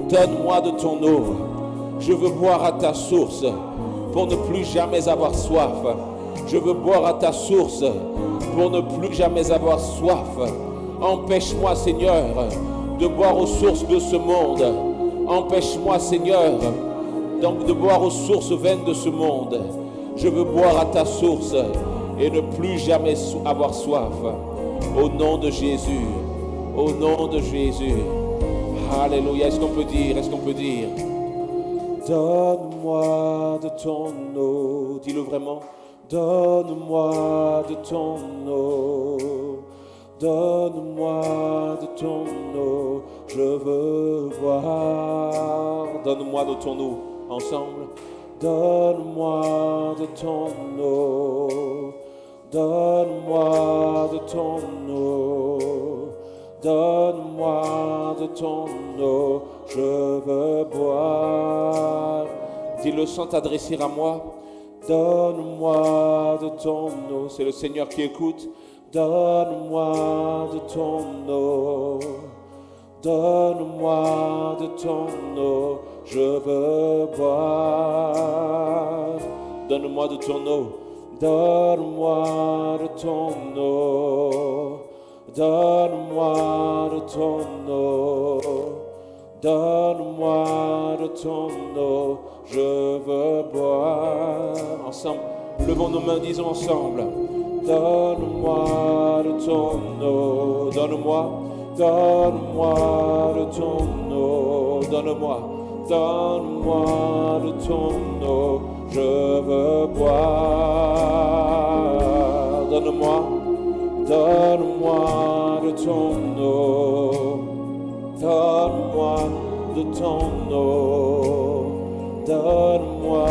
donne-moi de ton eau. Je veux boire à ta source pour ne plus jamais avoir soif. Je veux boire à ta source pour ne plus jamais avoir soif. Empêche-moi, Seigneur, de boire aux sources de ce monde. Empêche-moi, Seigneur, donc de boire aux sources vaines de ce monde. Je veux boire à ta source et ne plus jamais avoir soif. Au nom de Jésus. Au nom de Jésus. Alléluia. Est-ce qu'on peut dire? Donne-moi de ton eau. Dis-le vraiment. Donne-moi de ton eau. Donne-moi de ton eau. Je veux boire. Donne-moi de ton eau. Ensemble. Donne-moi de ton eau. Donne-moi de ton eau. Donne-moi de ton eau, je veux boire. Dis-le sans t'adresser à moi. Donne-moi de ton eau. C'est le Seigneur qui écoute. Donne-moi de ton eau. Donne-moi de ton eau, je veux boire. Donne-moi de ton eau. Donne-moi de ton eau. Donne-moi de ton eau, donne-moi de ton eau, je veux boire. Ensemble, Levons nos mains, disons ensemble. Donne-moi de ton eau, donne-moi, donne-moi de ton eau, donne-moi, donne-moi de ton eau, je veux boire. Donne-moi, donne-moi de ton eau, donne-moi de ton eau, donne-moi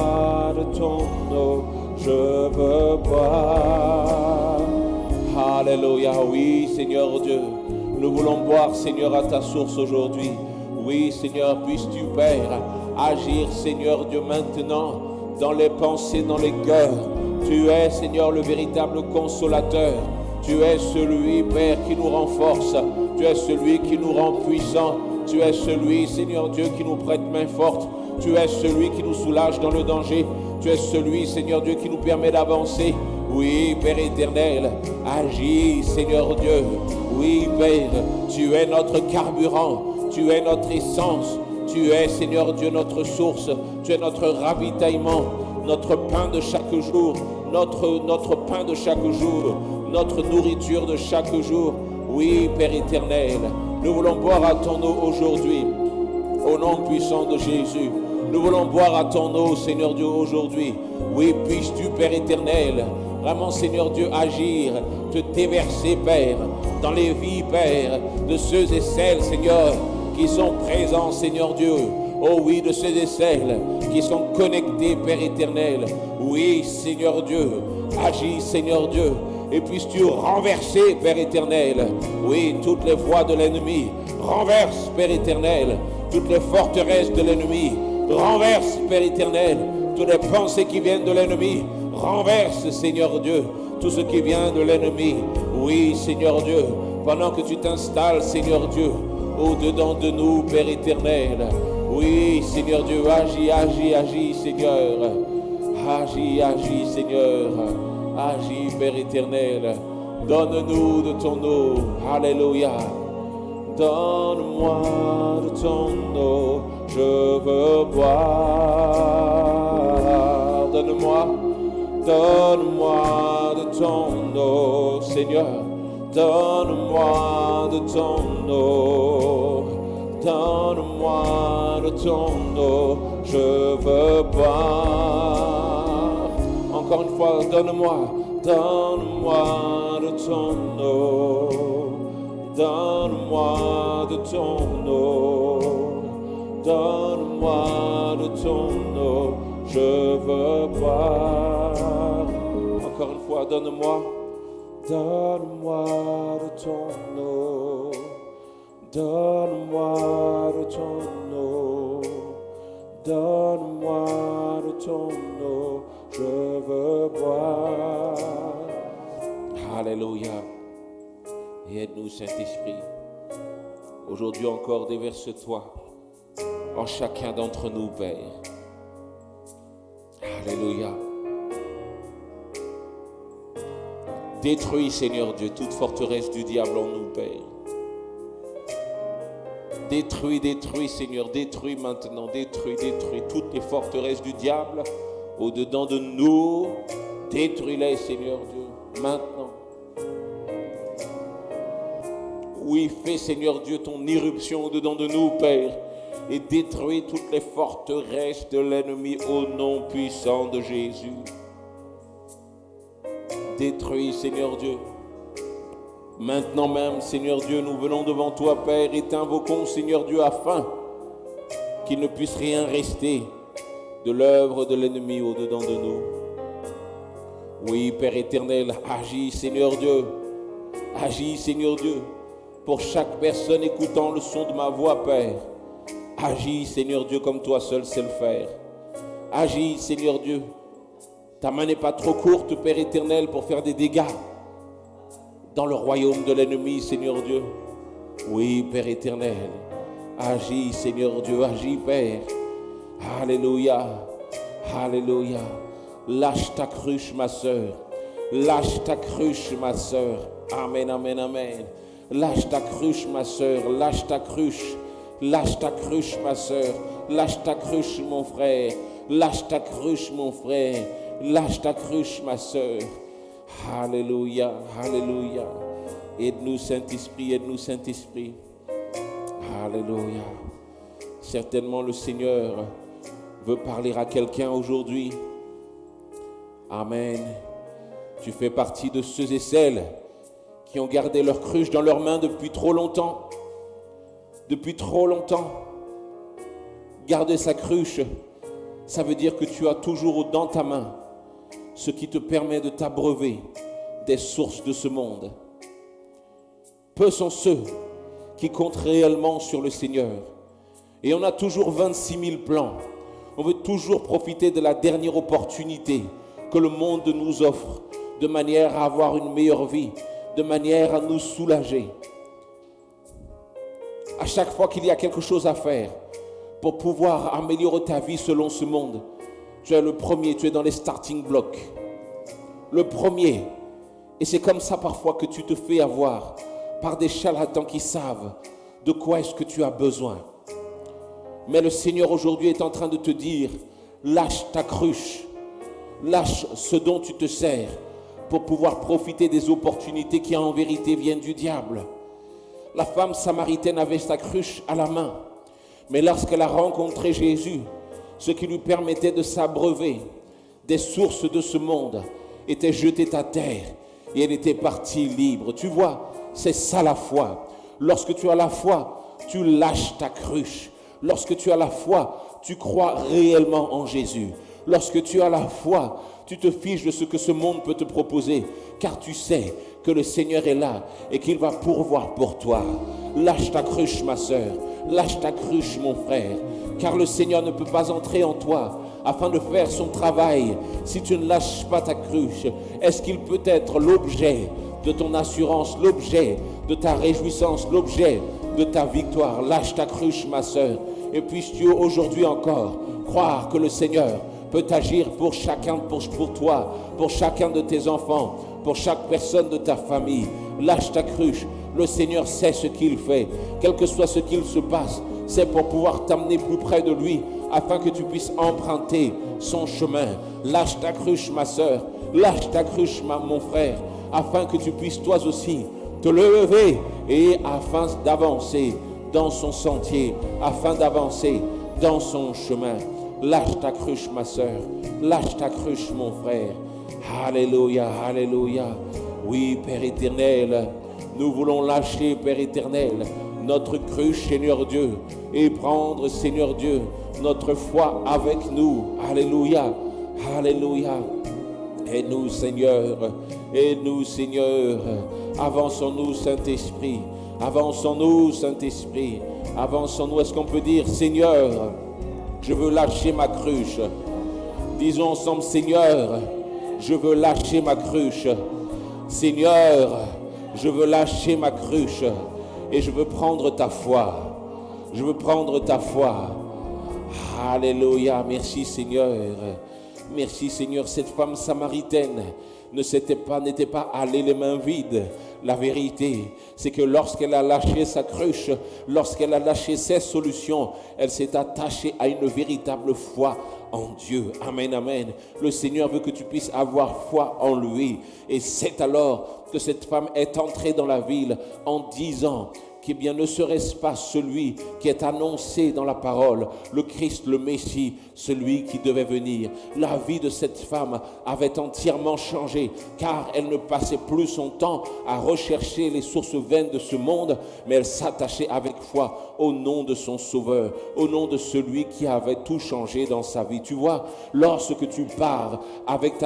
de ton eau, je veux boire. Alléluia, oui Seigneur Dieu, nous voulons boire Seigneur à ta source aujourd'hui. Oui Seigneur, puisses-tu Père agir Seigneur Dieu maintenant dans les pensées, dans les cœurs. Tu es Seigneur le véritable consolateur. Tu es celui Père qui nous renforce. Tu es celui qui nous rend puissants. Tu es celui Seigneur Dieu qui nous prête main forte. Tu es celui qui nous soulage dans le danger. Tu es celui, Seigneur Dieu, qui nous permet d'avancer. Oui, Père éternel, agis, Seigneur Dieu. Oui, Père, tu es notre carburant. Tu es notre essence. Tu es, Seigneur Dieu, notre source. Tu es notre ravitaillement, notre pain de chaque jour, notre pain de chaque jour, notre nourriture de chaque jour. Oui, Père éternel, nous voulons boire à ton eau aujourd'hui, au nom puissant de Jésus. Nous voulons boire à ton eau, Seigneur Dieu, aujourd'hui. Oui, puisses-tu, Père éternel, vraiment, Seigneur Dieu, agir, te déverser, Père, dans les vies, Père, de ceux et celles, Seigneur, qui sont présents, Seigneur Dieu. Oh oui, de ceux et celles qui sont connectés, Père éternel. Oui, Seigneur Dieu, agis, Seigneur Dieu. Et puisses-tu renverser, Père éternel, oui, toutes les voies de l'ennemi. Renverse, Père éternel, toutes les forteresses de l'ennemi. Renverse, Père éternel, toutes les pensées qui viennent de l'ennemi. Renverse, Seigneur Dieu, tout ce qui vient de l'ennemi. Oui, Seigneur Dieu, pendant que tu t'installes, Seigneur Dieu, au-dedans de nous, Père éternel. Oui, Seigneur Dieu, agis, agis, agis, Seigneur. Agis, agis, Seigneur. Agis, Père éternel. Donne-nous de ton eau. Alléluia. Donne-moi de ton eau. Je veux boire. Donne-moi, donne-moi de ton eau, Seigneur. Donne-moi de ton eau. Donne-moi de ton eau. Je veux boire. Encore une fois, donne-moi, donne-moi de ton eau. Donne-moi de ton eau. Donne-moi de ton eau, je veux boire. Encore une fois, donne-moi, donne-moi de ton eau. Donne-moi de ton eau. Donne-moi de ton eau, je veux boire. Alléluia. Et aide-nous, Saint-Esprit. Aujourd'hui encore, déverse-toi en chacun d'entre nous, Père. Alléluia. Détruis, Seigneur Dieu, toute forteresse du diable en nous, Père. Détruis, détruis, Seigneur, détruis maintenant, détruis toutes les forteresses du diable au-dedans de nous. Détruis-les, Seigneur Dieu, maintenant. Oui, fais, Seigneur Dieu, ton irruption au-dedans de nous, Père, et détruis toutes les forteresses de l'ennemi au nom puissant de Jésus. Détruis, Seigneur Dieu. Maintenant même, Seigneur Dieu, nous venons devant toi, Père, et t'invoquons, Seigneur Dieu, afin qu'il ne puisse rien rester de l'œuvre de l'ennemi au-dedans de nous. Oui, Père éternel, agis, Seigneur Dieu. Agis, Seigneur Dieu, pour chaque personne écoutant le son de ma voix, Père. Agis, Seigneur Dieu, comme toi seul sais le faire. Agis, Seigneur Dieu. Ta main n'est pas trop courte, Père éternel, pour faire des dégâts dans le royaume de l'ennemi, Seigneur Dieu. Oui, Père éternel. Agis, Seigneur Dieu, agis, Père. Alléluia. Alléluia. Lâche ta cruche, ma sœur. Lâche ta cruche, ma sœur. Amen, amen, amen. Lâche ta cruche, ma sœur. Lâche ta cruche. Lâche ta cruche, ma sœur. Lâche ta cruche, mon frère. Lâche ta cruche, mon frère. Lâche ta cruche, ma sœur. Alléluia, alléluia. Aide-nous, Saint-Esprit, aide-nous, Saint-Esprit. Alléluia. Certainement, le Seigneur veut parler à quelqu'un aujourd'hui. Amen. Tu fais partie de ceux et celles qui ont gardé leur cruche dans leurs mains depuis trop longtemps. Depuis trop longtemps. Garder sa cruche, ça veut dire que tu as toujours dans ta main ce qui te permet de t'abreuver des sources de ce monde. Peu sont ceux qui comptent réellement sur le Seigneur. Et on a toujours 26 000 plans. On veut toujours profiter de la dernière opportunité que le monde nous offre, de manière à avoir une meilleure vie, de manière à nous soulager. À chaque fois qu'il y a quelque chose à faire pour pouvoir améliorer ta vie selon ce monde, tu es le premier, tu es dans les starting blocks. Le premier. Et c'est comme ça parfois que tu te fais avoir par des charlatans qui savent de quoi est-ce que tu as besoin. Mais le Seigneur aujourd'hui est en train de te dire, lâche ta cruche, lâche ce dont tu te sers pour pouvoir profiter des opportunités qui en vérité viennent du diable. La femme samaritaine avait sa cruche à la main, mais lorsqu'elle a rencontré Jésus, ce qui lui permettait de s'abreuver des sources de ce monde était jeté à terre et elle était partie libre. Tu vois, c'est ça la foi. Lorsque tu as la foi, tu lâches ta cruche. Lorsque tu as la foi, tu crois réellement en Jésus. Lorsque tu as la foi, tu te fiches de ce que ce monde peut te proposer, car tu sais que le Seigneur est là et qu'il va pourvoir pour toi. Lâche ta cruche, ma sœur. Lâche ta cruche, mon frère, car le Seigneur ne peut pas entrer en toi afin de faire son travail si tu ne lâches pas ta cruche. Est-ce qu'il peut être l'objet de ton assurance, l'objet de ta réjouissance, l'objet de ta victoire? Lâche ta cruche, ma sœur, et puisses-tu aujourd'hui encore croire que le Seigneur peut agir pour chacun, pour toi, pour chacun de tes enfants, pour chaque personne de ta famille. Lâche ta cruche. Le Seigneur sait ce qu'il fait. Quel que soit ce qu'il se passe, c'est pour pouvoir t'amener plus près de lui, afin que tu puisses emprunter son chemin. Lâche ta cruche, ma sœur. Lâche ta cruche, mon frère, afin que tu puisses toi aussi te lever et afin d'avancer dans son sentier, afin d'avancer dans son chemin. Lâche ta cruche, ma sœur. Lâche ta cruche, mon frère. Alléluia, alléluia. Oui, Père éternel, nous voulons lâcher, Père éternel, notre cruche, Seigneur Dieu, et prendre, Seigneur Dieu, notre foi avec nous. Alléluia, alléluia. Aide-nous, Seigneur, aide-nous, Seigneur. Avançons-nous, Saint-Esprit. Avançons-nous, Saint-Esprit. Avançons-nous. Est-ce qu'on peut dire, Seigneur, je veux lâcher ma cruche. Disons ensemble, Seigneur, je veux lâcher ma cruche. Seigneur, je veux lâcher ma cruche et je veux prendre ta foi. Je veux prendre ta foi. Alléluia. Merci, Seigneur. Merci, Seigneur. Cette femme samaritaine n'était pas allée les mains vides. La vérité, c'est que lorsqu'elle a lâché sa cruche, lorsqu'elle a lâché ses solutions, elle s'est attachée à une véritable foi en Dieu. Amen, amen. Le Seigneur veut que tu puisses avoir foi en lui. Et c'est alors que cette femme est entrée dans la ville en disant que bien ne serait-ce pas celui qui est annoncé dans la parole, le Christ, le Messie, celui qui devait venir. La vie de cette femme avait entièrement changé, car elle ne passait plus son temps à rechercher les sources vaines de ce monde, mais elle s'attachait avec foi au nom de son Sauveur, au nom de celui qui avait tout changé dans sa vie. Tu vois, lorsque tu pars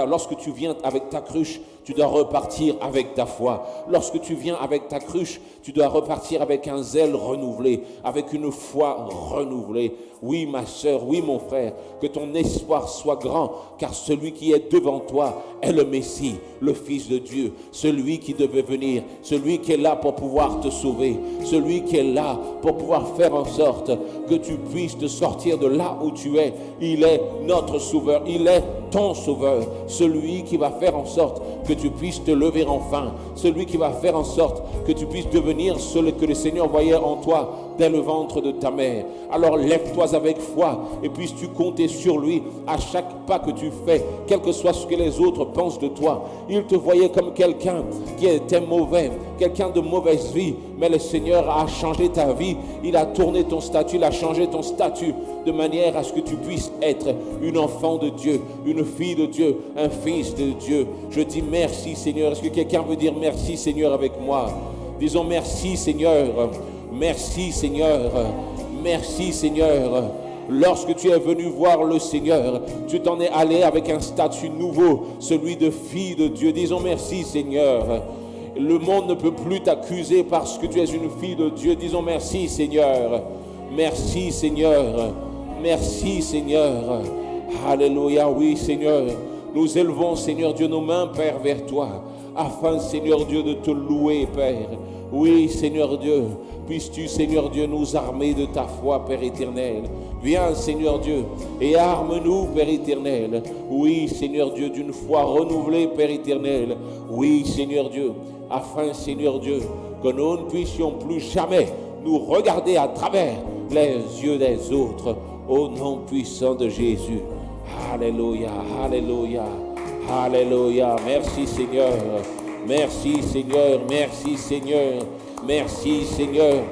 lorsque tu viens avec ta cruche, tu dois repartir avec ta foi. Lorsque tu viens avec ta cruche, tu dois repartir avec un zèle renouvelé, avec une foi renouvelée. Oui, ma sœur, oui, mon frère, que ton espoir soit grand, car celui qui est devant toi est le Messie, le Fils de Dieu, celui qui devait venir, celui qui est là pour pouvoir te sauver, celui qui est là pour pouvoir faire en sorte que tu puisses te sortir de là où tu es. Il est notre Sauveur, il est ton sauveur, celui qui va faire en sorte que tu puisses te lever enfin, celui qui va faire en sorte que tu puisses devenir celui que le Seigneur voyait en toi dès le ventre de ta mère. Alors lève-toi avec foi et puisses-tu compter sur lui à chaque pas que tu fais, quel que soit ce que les autres pensent de toi. Il te voyait comme quelqu'un qui était mauvais, quelqu'un de mauvaise vie, mais le Seigneur a changé ta vie, il a tourné ton statut, il a changé ton statut de manière à ce que tu puisses être une enfant de Dieu, une fille de Dieu, un fils de Dieu. Je dis merci Seigneur. Est-ce que quelqu'un veut dire merci Seigneur avec moi? Disons merci Seigneur, merci Seigneur, merci Seigneur. Lorsque tu es venu voir le Seigneur, tu t'en es allé avec un statut nouveau, celui de fille de Dieu. Disons merci Seigneur. Le monde ne peut plus t'accuser parce que tu es une fille de Dieu. Disons merci Seigneur. Merci Seigneur. Merci Seigneur. Alléluia. Oui Seigneur. Nous élevons Seigneur Dieu nos mains Père vers toi, afin Seigneur Dieu de te louer Père. Oui Seigneur Dieu. Puisses-tu, Seigneur Dieu, nous armer de ta foi, Père éternel. Viens, Seigneur Dieu, et arme-nous, Père éternel. Oui, Seigneur Dieu, d'une foi renouvelée, Père éternel. Oui, Seigneur Dieu, afin, Seigneur Dieu, que nous ne puissions plus jamais nous regarder à travers les yeux des autres. Au nom puissant de Jésus. Alléluia, alléluia, alléluia. Merci, Seigneur. Merci, Seigneur. Merci, Seigneur. Merci Seigneur,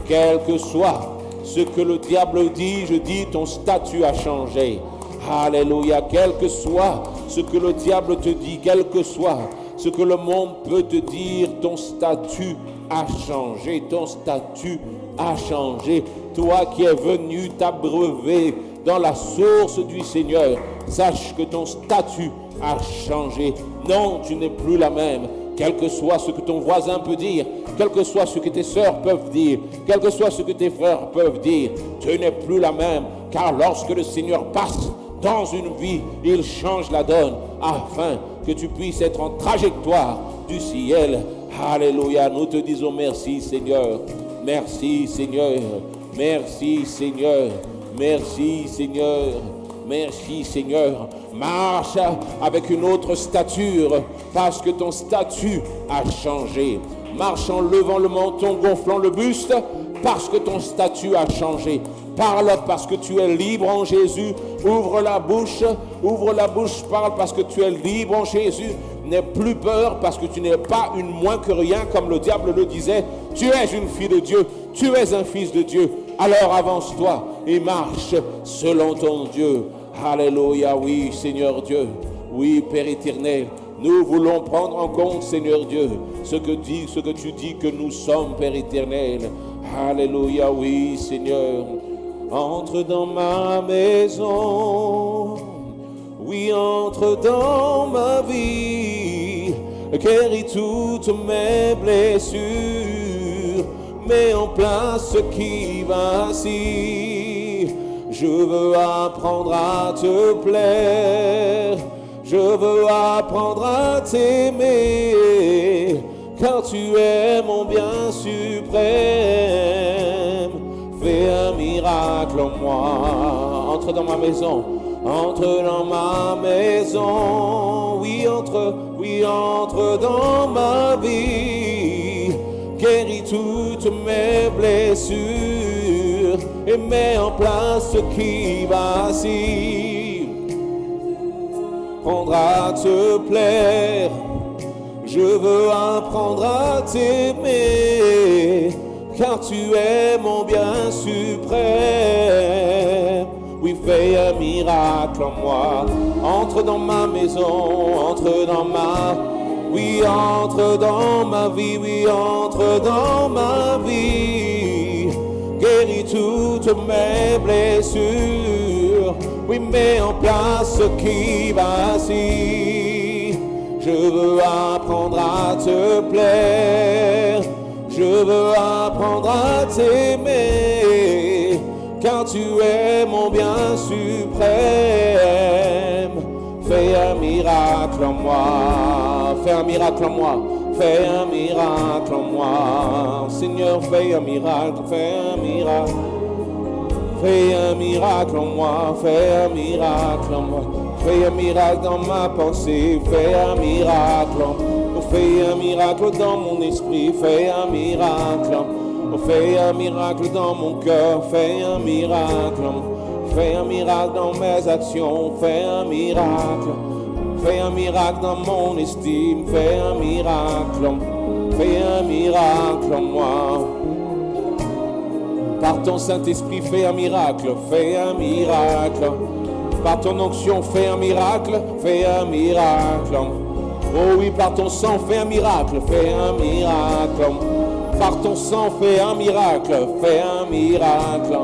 quel que soit ce que le diable dit, je dis ton statut a changé. Alléluia, quel que soit ce que le diable te dit, quel que soit ce que le monde peut te dire, ton statut a changé, ton statut a changé. Toi qui es venu t'abreuver dans la source du Seigneur, sache que ton statut a changé. Non, tu n'es plus la même. Quel que soit ce que ton voisin peut dire, quel que soit ce que tes sœurs peuvent dire, quel que soit ce que tes frères peuvent dire, tu n'es plus la même. Car lorsque le Seigneur passe dans une vie, il change la donne afin que tu puisses être en trajectoire du ciel. Alléluia, nous te disons merci Seigneur. Merci Seigneur. Merci Seigneur. Merci Seigneur. Merci Seigneur. Marche avec une autre stature parce que ton statut a changé. Marche en levant le menton, gonflant le buste parce que ton statut a changé. Parle parce que tu es libre en Jésus. Ouvre la bouche, parle parce que tu es libre en Jésus. N'aie plus peur parce que tu n'es pas une moins que rien comme le diable le disait. Tu es une fille de Dieu, tu es un fils de Dieu. Alors avance-toi et marche selon ton Dieu. Alléluia, oui Seigneur Dieu, oui Père éternel, nous voulons prendre en compte Seigneur Dieu, ce que tu dis que nous sommes Père éternel. Alléluia, oui Seigneur, entre dans ma maison, oui entre dans ma vie, guéris toutes mes blessures, mets en place ce qui vacille. Je veux apprendre à te plaire, je veux apprendre à t'aimer, car tu es mon bien suprême. Fais un miracle en moi, entre dans ma maison, entre dans ma maison, oui entre dans ma vie, guéris toutes mes blessures et mets en place ce qui vacille. Apprendre à te plaire, je veux apprendre à t'aimer, car tu es mon bien suprême. Oui, fais un miracle en moi, entre dans ma maison, entre dans ma... Oui, entre dans ma vie, oui, entre dans ma vie. Guéris toutes mes blessures. Oui, mets en place ce qui vacille. Je veux apprendre à te plaire. Je veux apprendre à t'aimer. Car tu es mon bien suprême. Fais un miracle en moi. Fais un miracle en moi. Fais un miracle en moi. Seigneur, fais un miracle. Fais un miracle. Fais un miracle en moi. Fais un miracle en moi. Fais un miracle dans ma pensée, fais un miracle. Oh, fais un miracle dans mon esprit, fais un miracle. Oh, fais un miracle dans mon cœur, fais un miracle. Fais un miracle dans mes actions, fais un miracle. Fais un miracle dans mon estime, fais un miracle. Fais un miracle en moi. Par ton Saint-Esprit, fais un miracle, fais un miracle. Par ton onction, fais un miracle, fais un miracle. Oh oui, par ton sang, fais un miracle, fais un miracle. Par ton sang, fais un miracle, fais un miracle.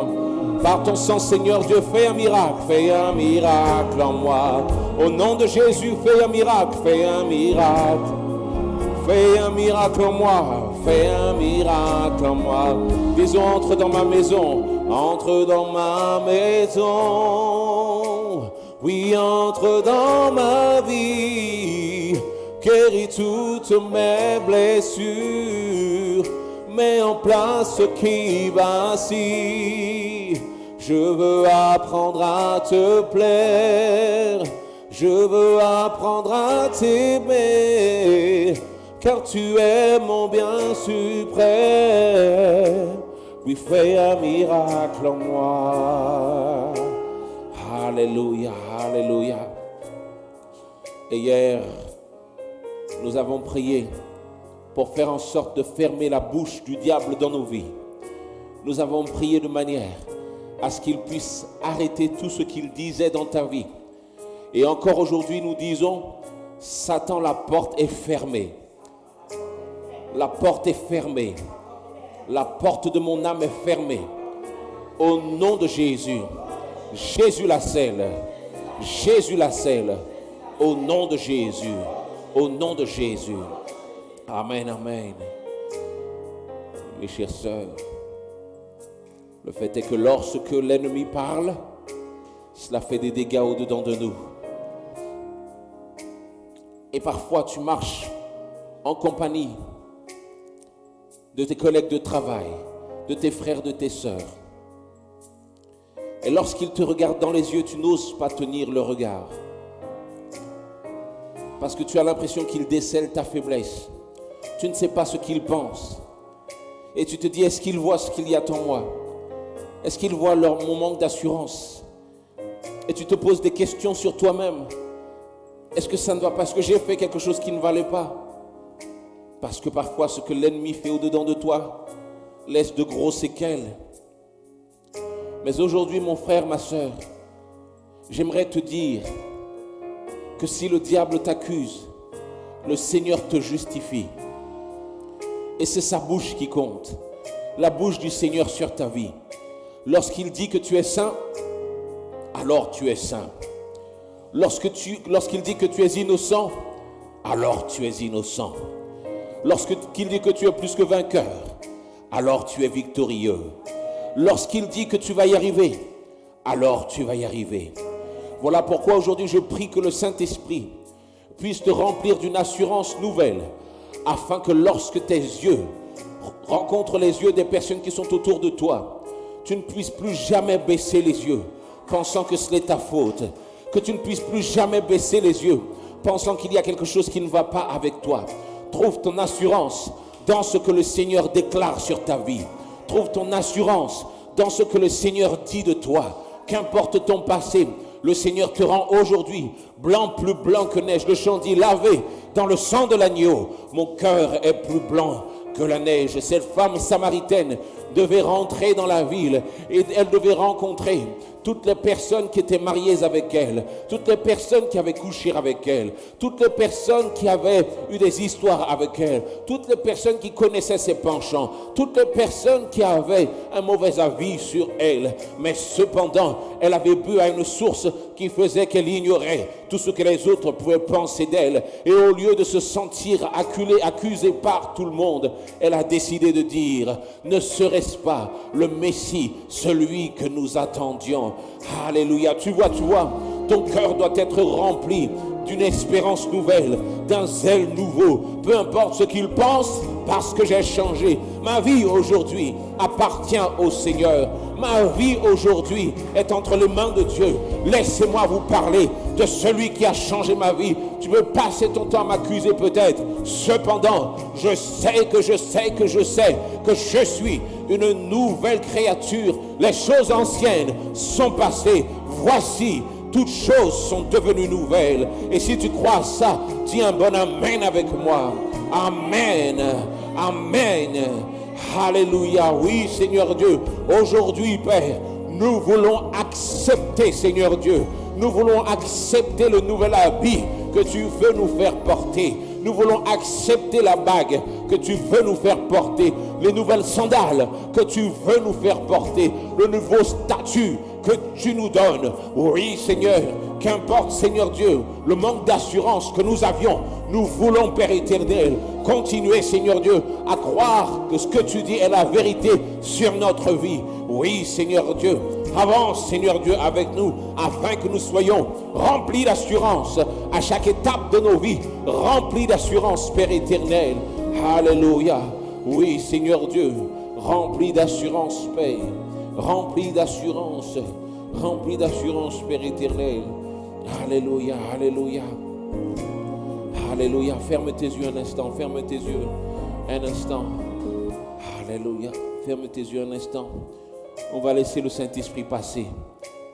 Par ton sang, Seigneur Dieu, fais un miracle en moi. Au nom de Jésus, fais un miracle, fais un miracle. Fais un miracle en moi, fais un miracle en moi. Disons, entre dans ma maison, entre dans ma maison. Oui, entre dans ma vie, guéris toutes mes blessures, mets en place ce qui vacille. Je veux apprendre à te plaire, je veux apprendre à t'aimer, car tu es mon bien suprême. Oui, fais un miracle en moi. Alléluia, alléluia. Et hier, nous avons prié pour faire en sorte de fermer la bouche du diable dans nos vies. Nous avons prié de manière à ce qu'il puisse arrêter tout ce qu'il disait dans ta vie. Et encore aujourd'hui, nous disons, Satan, la porte est fermée. La porte est fermée. La porte de mon âme est fermée. Au nom de Jésus, Jésus la scelle. Jésus la scelle. Au nom de Jésus. Au nom de Jésus. Amen, amen. Mes chères sœurs, le fait est que lorsque l'ennemi parle, cela fait des dégâts au-dedans de nous. Et parfois tu marches en compagnie de tes collègues de travail, de tes frères, de tes sœurs. Et lorsqu'ils te regardent dans les yeux, tu n'oses pas tenir le regard. Parce que tu as l'impression qu'ils décèlent ta faiblesse. Tu ne sais pas ce qu'ils pensent. Et tu te dis, est-ce qu'ils voient ce qu'il y a en moi? Est-ce qu'ils voient mon manque d'assurance? Et tu te poses des questions sur toi-même. Est-ce que ça ne va pas? Est-ce que j'ai fait quelque chose qui ne valait pas? Parce que parfois, ce que l'ennemi fait au-dedans de toi laisse de gros séquelles. Mais aujourd'hui, mon frère, ma sœur, j'aimerais te dire que si le diable t'accuse, le Seigneur te justifie. Et c'est sa bouche qui compte, la bouche du Seigneur sur ta vie. Lorsqu'il dit que tu es saint, alors tu es saint. Lorsqu'il dit que tu es innocent, alors tu es innocent. Lorsqu'il dit que tu es plus que vainqueur, alors tu es victorieux. Lorsqu'il dit que tu vas y arriver, alors tu vas y arriver. Voilà pourquoi aujourd'hui je prie que le Saint-Esprit puisse te remplir d'une assurance nouvelle, afin que lorsque tes yeux rencontrent les yeux des personnes qui sont autour de toi, tu ne puisses plus jamais baisser les yeux, pensant que ce n'est ta faute. Que tu ne puisses plus jamais baisser les yeux, pensant qu'il y a quelque chose qui ne va pas avec toi. Trouve ton assurance dans ce que le Seigneur déclare sur ta vie. Trouve ton assurance dans ce que le Seigneur dit de toi. Qu'importe ton passé, le Seigneur te rend aujourd'hui blanc, plus blanc que neige. Le chant dit, lavé dans le sang de l'agneau, mon cœur est plus blanc que la neige. Cette femme samaritaine devait rentrer dans la ville et elle devait rencontrer toutes les personnes qui étaient mariées avec elle, toutes les personnes qui avaient couché avec elle, toutes les personnes qui avaient eu des histoires avec elle, toutes les personnes qui connaissaient ses penchants, toutes les personnes qui avaient un mauvais avis sur elle. Mais cependant, elle avait bu à une source qui faisait qu'elle ignorait tout ce que les autres pouvaient penser d'elle. Et au lieu de se sentir accusée par tout le monde, elle a décidé de dire, ne serait-ce pas le Messie, celui que nous attendions? Alléluia. Tu vois, ton cœur doit être rempli d'une espérance nouvelle, d'un zèle nouveau. Peu importe ce qu'il pense, parce que j'ai changé. Ma vie aujourd'hui appartient au Seigneur. Ma vie aujourd'hui est entre les mains de Dieu. Laissez-moi vous parler de celui qui a changé ma vie. Tu veux passer ton temps à m'accuser peut-être. Cependant, je sais que je suis une nouvelle créature. Les choses anciennes sont passées. Voici, toutes choses sont devenues nouvelles. Et si tu crois ça, dis un bon amen avec moi. Amen. Amen. Alléluia. Oui, Seigneur Dieu. Aujourd'hui, Père, nous voulons accepter, Seigneur Dieu. Nous voulons accepter le nouvel habit que tu veux nous faire porter. Nous voulons accepter la bague que tu veux nous faire porter. Les nouvelles sandales que tu veux nous faire porter. Le nouveau statut que tu nous donnes. Oui, Seigneur, qu'importe, Seigneur Dieu, le manque d'assurance que nous avions. Nous voulons, Père éternel, continuer, Seigneur Dieu, à croire que ce que tu dis est la vérité sur notre vie. Oui, Seigneur Dieu, avance, Seigneur Dieu, avec nous, afin que nous soyons remplis d'assurance à chaque étape de nos vies, remplis d'assurance, Père éternel. Alléluia. Oui, Seigneur Dieu, remplis d'assurance, Père, remplis d'assurance, Père éternel. Alléluia, alléluia. Alléluia. Ferme tes yeux un instant, ferme tes yeux un instant. Alléluia. Ferme tes yeux un instant. On va laisser le Saint-Esprit passer.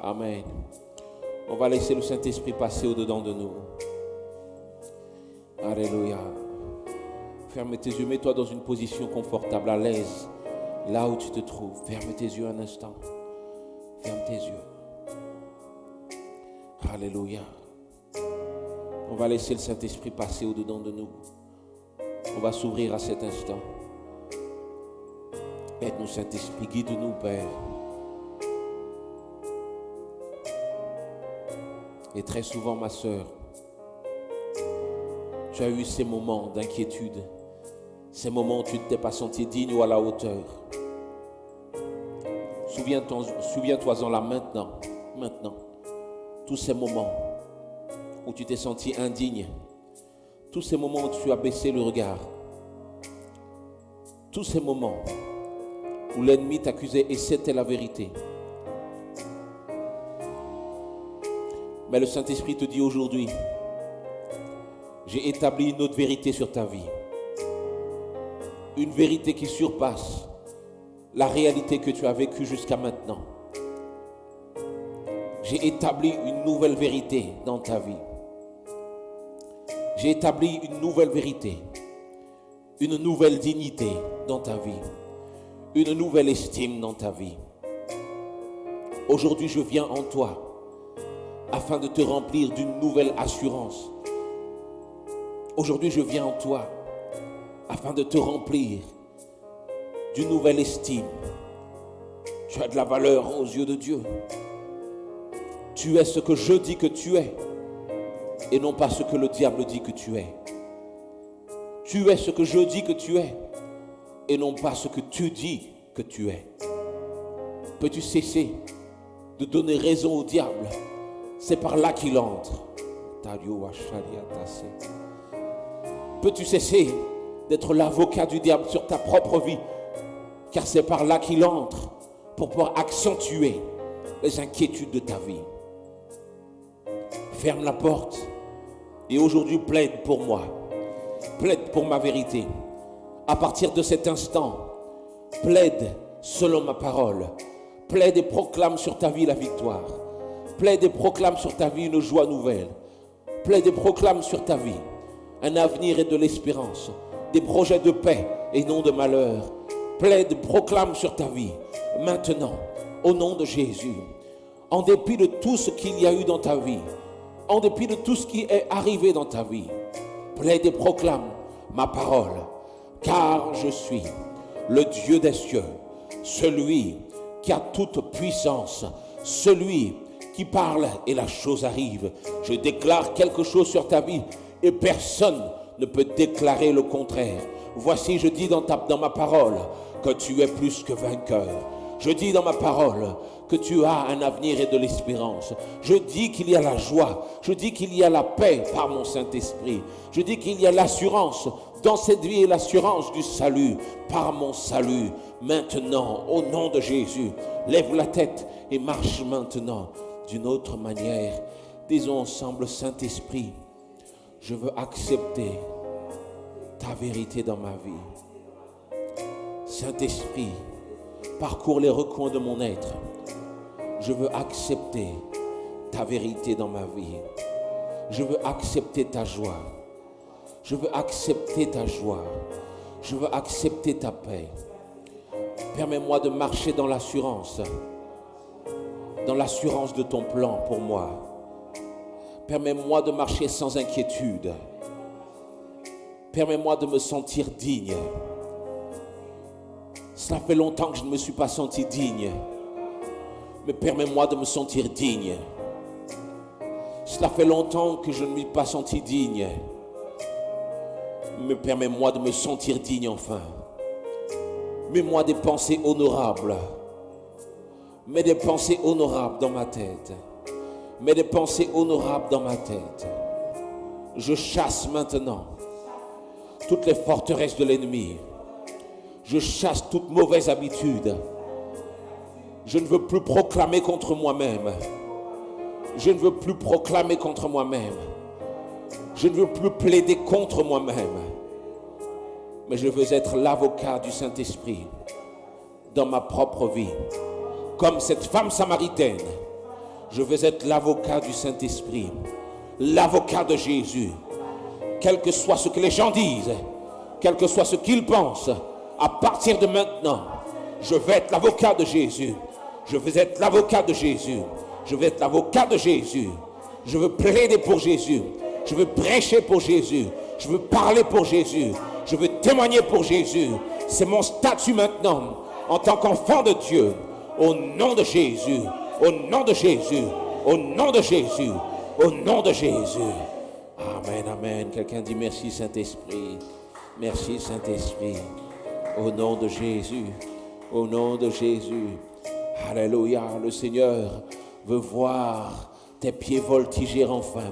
Amen. On va laisser le Saint-Esprit passer au-dedans de nous. Alléluia. Ferme tes yeux, mets-toi dans une position confortable, à l'aise, là où tu te trouves. Ferme tes yeux un instant. Ferme tes yeux. Alléluia. On va laisser le Saint-Esprit passer au-dedans de nous. On va s'ouvrir à cet instant. Aide-nous, Saint-Esprit, guide-nous, Père. Et très souvent, ma sœur, tu as eu ces moments d'inquiétude, ces moments où tu ne t'es pas senti digne ou à la hauteur. Souviens-toi-en là maintenant, tous ces moments où tu t'es senti indigne, tous ces moments où tu as baissé le regard, tous ces moments où l'ennemi t'accusait et c'était la vérité. Mais le Saint-Esprit te dit aujourd'hui, j'ai établi une autre vérité sur ta vie. Une vérité qui surpasse la réalité que tu as vécue jusqu'à maintenant. J'ai établi une nouvelle vérité dans ta vie. J'ai établi une nouvelle vérité, une nouvelle dignité dans ta vie, une nouvelle estime dans ta vie. Aujourd'hui, je viens en toi afin de te remplir d'une nouvelle assurance. Aujourd'hui, je viens en toi afin de te remplir d'une nouvelle estime. Tu as de la valeur aux yeux de Dieu. Tu es ce que je dis que tu es et non pas ce que le diable dit que tu es. Tu es ce que je dis que tu es et non pas ce que tu dis que tu es. Peux-tu cesser de donner raison au diable? C'est par là qu'il entre. Peux-tu cesser d'être l'avocat du diable sur ta propre vie? Car c'est par là qu'il entre pour pouvoir accentuer les inquiétudes de ta vie. Ferme la porte et aujourd'hui plaide pour moi. Plaide pour ma vérité. À partir de cet instant, plaide selon ma parole. Plaide et proclame sur ta vie la victoire. Plaide et proclame sur ta vie une joie nouvelle. Plaide et proclame sur ta vie un avenir et de l'espérance, des projets de paix et non de malheur. Plaide et proclame sur ta vie maintenant, au nom de Jésus, en dépit de tout ce qu'il y a eu dans ta vie, en dépit de tout ce qui est arrivé dans ta vie. Plaide et proclame ma parole, car je suis le Dieu des cieux, celui qui a toute puissance, celui qui parle et la chose arrive. Je déclare quelque chose sur ta vie et personne ne peut déclarer le contraire. Voici, je dis dans ma parole que tu es plus que vainqueur. Je dis dans ma parole que tu as un avenir et de l'espérance. Je dis qu'il y a la joie. Je dis qu'il y a la paix par mon Saint-Esprit. Je dis qu'il y a l'assurance dans cette vie l'assurance du salut, par mon salut. Maintenant, au nom de Jésus, lève la tête et marche maintenant d'une autre manière. Disons ensemble, Saint-Esprit, je veux accepter ta vérité dans ma vie. Saint-Esprit, parcours les recoins de mon être. Je veux accepter ta vérité dans ma vie. Je veux accepter ta joie. Je veux accepter ta joie. Je veux accepter ta paix. Permets-moi de marcher dans l'assurance de ton plan pour moi. Permets-moi de marcher sans inquiétude. Permets-moi de me sentir digne. Cela fait longtemps que je ne me suis pas senti digne. Mais permets-moi de me sentir digne. Cela fait longtemps que je ne me suis pas senti digne. Mais permets-moi de me sentir digne enfin. Mets-moi des pensées honorables. Mets des pensées honorables dans ma tête. Mets des pensées honorables dans ma tête. Je chasse maintenant toutes les forteresses de l'ennemi. Je chasse toute mauvaise habitude. Je ne veux plus proclamer contre moi-même. Je ne veux plus proclamer contre moi-même. Je ne veux plus plaider contre moi-même. Mais je veux être l'avocat du Saint-Esprit dans ma propre vie. Comme cette femme samaritaine, je veux être l'avocat du Saint-Esprit, l'avocat de Jésus. Quel que soit ce que les gens disent, quel que soit ce qu'ils pensent, à partir de maintenant, je veux être l'avocat de Jésus. Je veux être l'avocat de Jésus. Je veux être l'avocat de Jésus. Je veux plaider pour Jésus. Je veux prêcher pour Jésus. Je veux parler pour Jésus. Je veux témoigner pour Jésus. C'est mon statut maintenant en tant qu'enfant de Dieu. Au nom de Jésus. Au nom de Jésus. Au nom de Jésus. Au nom de Jésus. Amen, amen. Quelqu'un dit merci Saint-Esprit. Merci Saint-Esprit. Au nom de Jésus. Au nom de Jésus. Alléluia. Le Seigneur veut voir tes pieds voltiger enfin.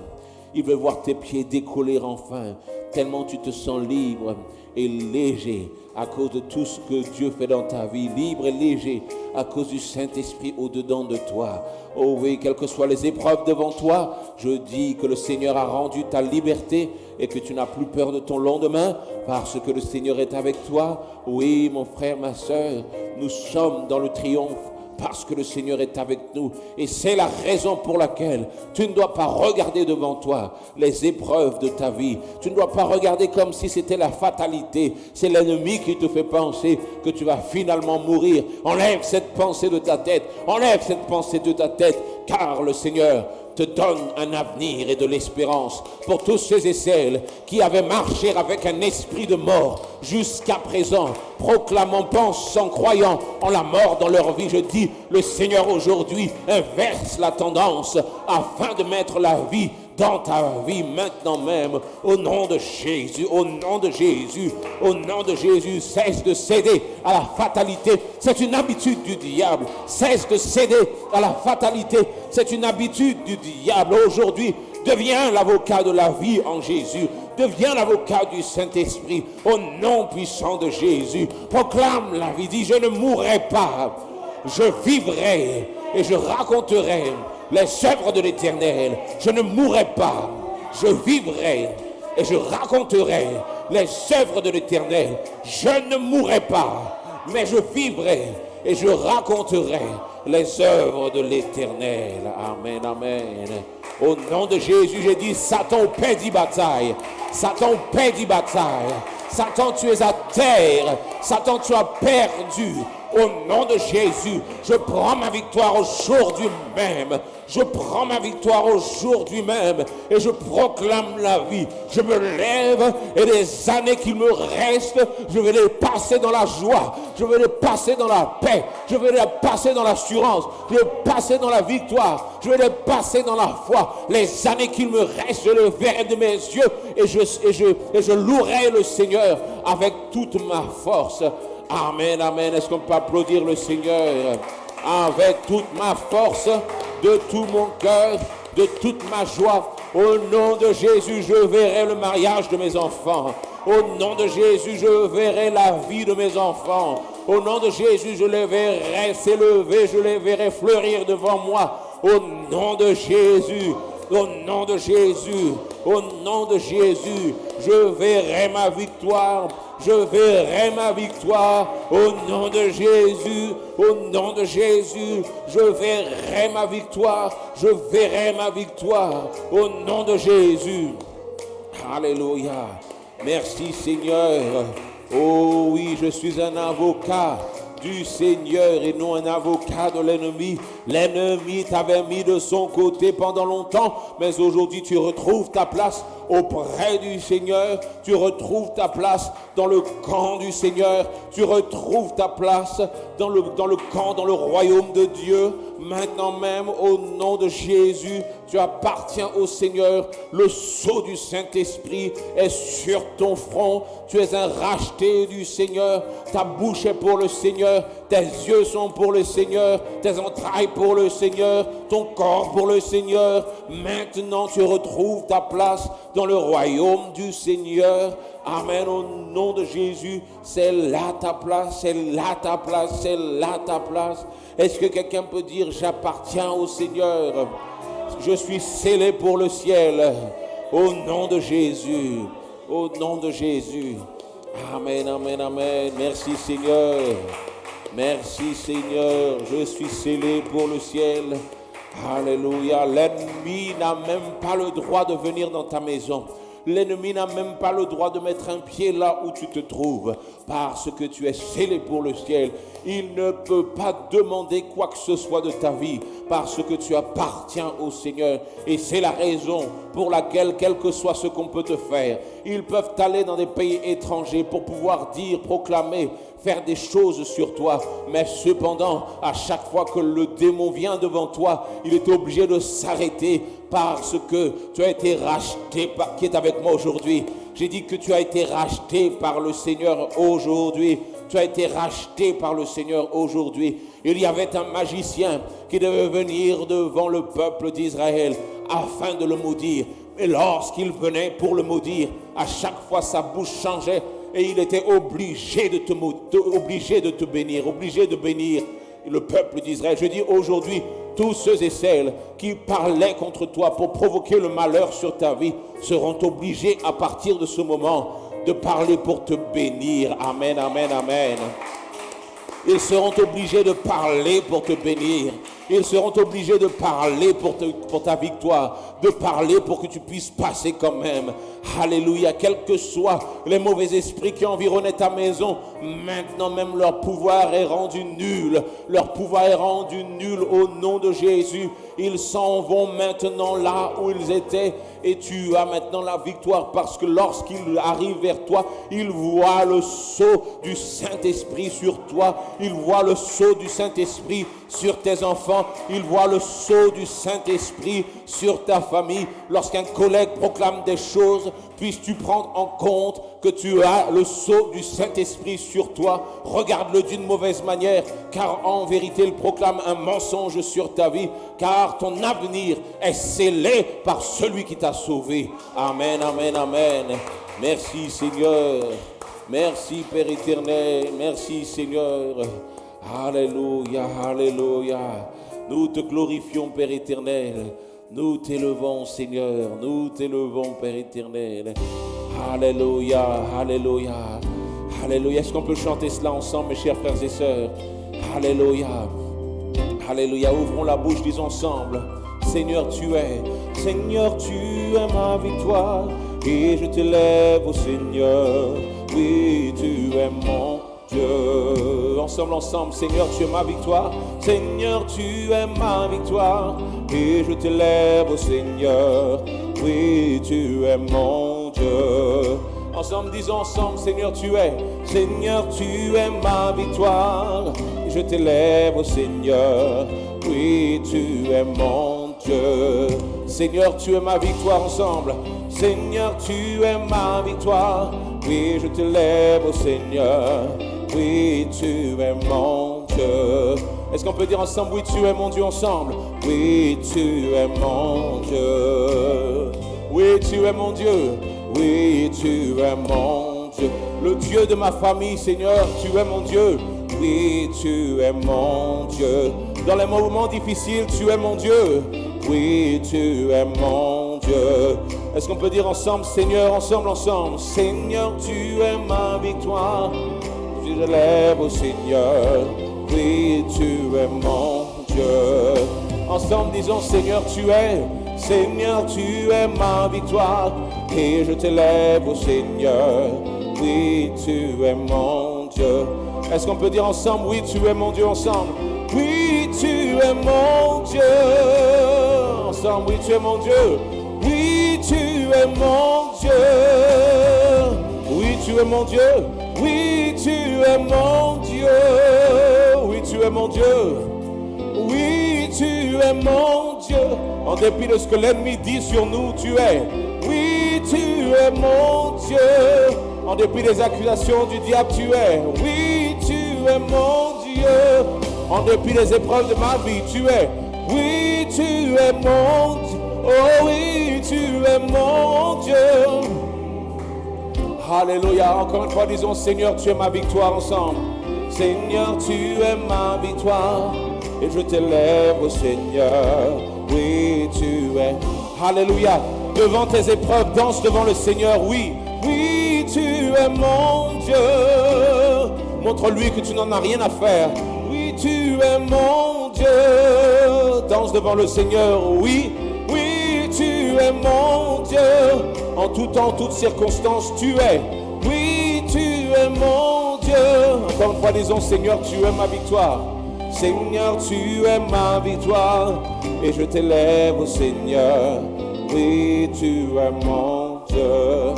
Il veut voir tes pieds décoller enfin. Tellement tu te sens libre et léger à cause de tout ce que Dieu fait dans ta vie. Libre et léger à cause du Saint-Esprit au-dedans de toi. Oh oui, quelles que soient les épreuves devant toi, je dis que le Seigneur a rendu ta liberté et que tu n'as plus peur de ton lendemain parce que le Seigneur est avec toi. Oui, mon frère, ma soeur, nous sommes dans le triomphe. Parce que le Seigneur est avec nous. Et c'est la raison pour laquelle tu ne dois pas regarder devant toi les épreuves de ta vie. Tu ne dois pas regarder comme si c'était la fatalité. C'est l'ennemi qui te fait penser que tu vas finalement mourir. Enlève cette pensée de ta tête. Enlève cette pensée de ta tête. Car le Seigneur te donne un avenir et de l'espérance pour tous ceux et celles qui avaient marché avec un esprit de mort jusqu'à présent, proclamant, pensant, croyant en la mort dans leur vie. Je dis, le Seigneur aujourd'hui inverse la tendance afin de mettre la vie dans ta vie maintenant même, au nom de Jésus, au nom de Jésus, au nom de Jésus. Cesse de céder à la fatalité, c'est une habitude du diable. Cesse de céder à la fatalité, c'est une habitude du diable. Aujourd'hui, deviens l'avocat de la vie en Jésus. Deviens l'avocat du Saint-Esprit, au nom puissant de Jésus. Proclame la vie, dis, je ne mourrai pas, je vivrai et je raconterai les œuvres de l'Éternel. Je ne mourrai pas, je vivrai et je raconterai les œuvres de l'Éternel. Je ne mourrai pas, mais je vivrai et je raconterai les œuvres de l'Éternel. Amen, amen. Au nom de Jésus, j'ai dit, Satan, perdit bataille. Satan, perdit bataille. Satan, tu es à terre. Satan, tu as perdu. Au nom de Jésus, je prends ma victoire aujourd'hui même. Je prends ma victoire aujourd'hui même et je proclame la vie. Je me lève et les années qu'il me reste, je vais les passer dans la joie. Je vais les passer dans la paix. Je vais les passer dans l'assurance. Je vais les passer dans la victoire. Je vais les passer dans la foi. Les années qu'il me reste, je les verrai de mes yeux et je louerai le Seigneur avec toute ma force. Amen, amen. Est-ce qu'on peut applaudir le Seigneur avec toute ma force, de tout mon cœur, de toute ma joie? Au nom de Jésus, je verrai le mariage de mes enfants. Au nom de Jésus, je verrai la vie de mes enfants. Au nom de Jésus, je les verrai s'élever, je les verrai fleurir devant moi. Au nom de Jésus, au nom de Jésus, au nom de Jésus, je verrai ma victoire. Je verrai ma victoire au nom de Jésus, au nom de Jésus, je verrai ma victoire, je verrai ma victoire au nom de Jésus. Alléluia. Merci Seigneur. Oh oui, je suis un avocat du Seigneur et non un avocat de l'ennemi. L'ennemi t'avait mis de son côté pendant longtemps, mais aujourd'hui tu retrouves ta place auprès du Seigneur, tu retrouves ta place dans le camp du Seigneur, tu retrouves ta place dans le camp, dans le royaume de Dieu. Maintenant même, au nom de Jésus, tu appartiens au Seigneur. Le sceau du Saint-Esprit est sur ton front. Tu es un racheté du Seigneur. Ta bouche est pour le Seigneur. Tes yeux sont pour le Seigneur. Tes entrailles pour le Seigneur. Ton corps pour le Seigneur. Maintenant, tu retrouves ta place dans le royaume du Seigneur. Amen. Au nom de Jésus, c'est là ta place, c'est là ta place, c'est là ta place. Est-ce que quelqu'un peut dire, j'appartiens au Seigneur? Je suis scellé pour le ciel. Au nom de Jésus. Au nom de Jésus. Amen, amen, amen. Merci Seigneur. Merci Seigneur. Je suis scellé pour le ciel. Alléluia. L'ennemi n'a même pas le droit de venir dans ta maison. L'ennemi n'a même pas le droit de mettre un pied là où tu te trouves, parce que tu es scellé pour le ciel. Il ne peut pas demander quoi que ce soit de ta vie, parce que tu appartiens au Seigneur. Et c'est la raison pour laquelle, quel que soit ce qu'on peut te faire, ils peuvent aller dans des pays étrangers pour pouvoir dire, proclamer, faire des choses sur toi. Mais cependant, à chaque fois que le démon vient devant toi, il est obligé de s'arrêter parce que tu as été racheté par qui est avec moi aujourd'hui. J'ai dit que tu as été racheté par le Seigneur aujourd'hui. Tu as été racheté par le Seigneur aujourd'hui. Il y avait un magicien qui devait venir devant le peuple d'Israël afin de le maudire. Et lorsqu'il venait pour le maudire, à chaque fois sa bouche changeait et il était obligé de te bénir, obligé de bénir le peuple d'Israël. Je dis aujourd'hui, tous ceux et celles qui parlaient contre toi pour provoquer le malheur sur ta vie seront obligés à partir de ce moment de parler pour te bénir. Amen, amen, amen. Ils seront obligés de parler pour te bénir. Ils seront obligés de parler pour ta victoire, de parler pour que tu puisses passer quand même. Alléluia. Quels que soient les mauvais esprits qui environnaient ta maison, maintenant même leur pouvoir est rendu nul. Leur pouvoir est rendu nul au nom de Jésus. Ils s'en vont maintenant là où ils étaient et tu as maintenant la victoire parce que lorsqu'ils arrivent vers toi, ils voient le sceau du Saint-Esprit sur toi. Ils voient le sceau du Saint-Esprit sur tes enfants. Ils voient le sceau du Saint-Esprit sur ta famille. Lorsqu'un collègue proclame des choses, puisses-tu prendre en compte que tu as le sceau du Saint-Esprit sur toi. Regarde-le d'une mauvaise manière, car en vérité, il proclame un mensonge sur ta vie, car ton avenir est scellé par celui qui t'a sauvé. Amen, amen, amen. Merci Seigneur. Merci Père éternel. Merci Seigneur. Alléluia, alléluia. Nous te glorifions Père éternel. Nous t'élevons Seigneur. Nous t'élevons Père éternel. Alléluia, alléluia. Alléluia. Est-ce qu'on peut chanter cela ensemble mes chers frères et sœurs? Alléluia. Alléluia. Ouvrons la bouche, disons ensemble. Seigneur tu es ma victoire. Et je t'élève au Seigneur. Oui, tu es mon Dieu. Ensemble, Seigneur, tu es ma victoire. Seigneur, tu es ma victoire. Et je t'élève au Seigneur. Oui, tu es mon Dieu. Ensemble, disons ensemble, Seigneur, tu es ma victoire. Et je t'élève au Seigneur. Oui, tu es mon Dieu. Seigneur, tu es ma victoire ensemble. Seigneur, tu es ma victoire. Oui, je t'élève au Seigneur. Oui, tu es mon Dieu. Est-ce qu'on peut dire ensemble, oui, tu es mon Dieu ensemble? Oui, tu es mon Dieu. Oui, tu es mon Dieu. Oui, tu es mon le Dieu de ma famille, Seigneur, tu es mon Dieu. Oui, tu es mon Dieu. Dans les moments difficiles, tu es mon Dieu. Oui, tu es mon Dieu. Est-ce qu'on peut dire ensemble, Seigneur, ensemble, Seigneur, tu es ma victoire. Je lève au Seigneur. Oui, tu es mon Dieu. Ensemble, disons, Seigneur, tu es ma victoire. Et je t'élève au Seigneur. Oui, tu es mon Dieu. Est-ce qu'on peut dire ensemble, oui, tu es mon Dieu, ensemble? Oui, tu es mon Dieu. Ensemble, oui, tu es mon Dieu. Oui, tu es mon Dieu. Oui, tu es mon Dieu. Oui, tu es mon Dieu. Oui, tu es mon Dieu. Oui, tu es mon Dieu. En dépit de ce que l'ennemi dit sur nous, tu es. Oui, tu es mon Dieu. En dépit des accusations du diable, tu es. Oui, tu es mon Dieu. En dépit des épreuves de ma vie, tu es. Oui, tu es mon Dieu. Oh oui, tu es mon Dieu. Alléluia. Encore une fois, disons, Seigneur, tu es ma victoire ensemble. Seigneur, tu es ma victoire. Et je t'élève au Seigneur. Oui, tu es. Alléluia. Devant tes épreuves, danse devant le Seigneur. Oui, oui, tu es mon Dieu. Montre-lui que tu n'en as rien à faire. Oui, tu es mon Dieu. Danse devant le Seigneur. Oui, oui, tu es mon Dieu. En tout temps, en toutes circonstances, tu es. Oui, tu es mon Dieu. Encore une fois, disons, Seigneur, tu es ma victoire. Seigneur, tu es ma victoire. Et je t'élève au Seigneur. Oui, tu es mon Dieu.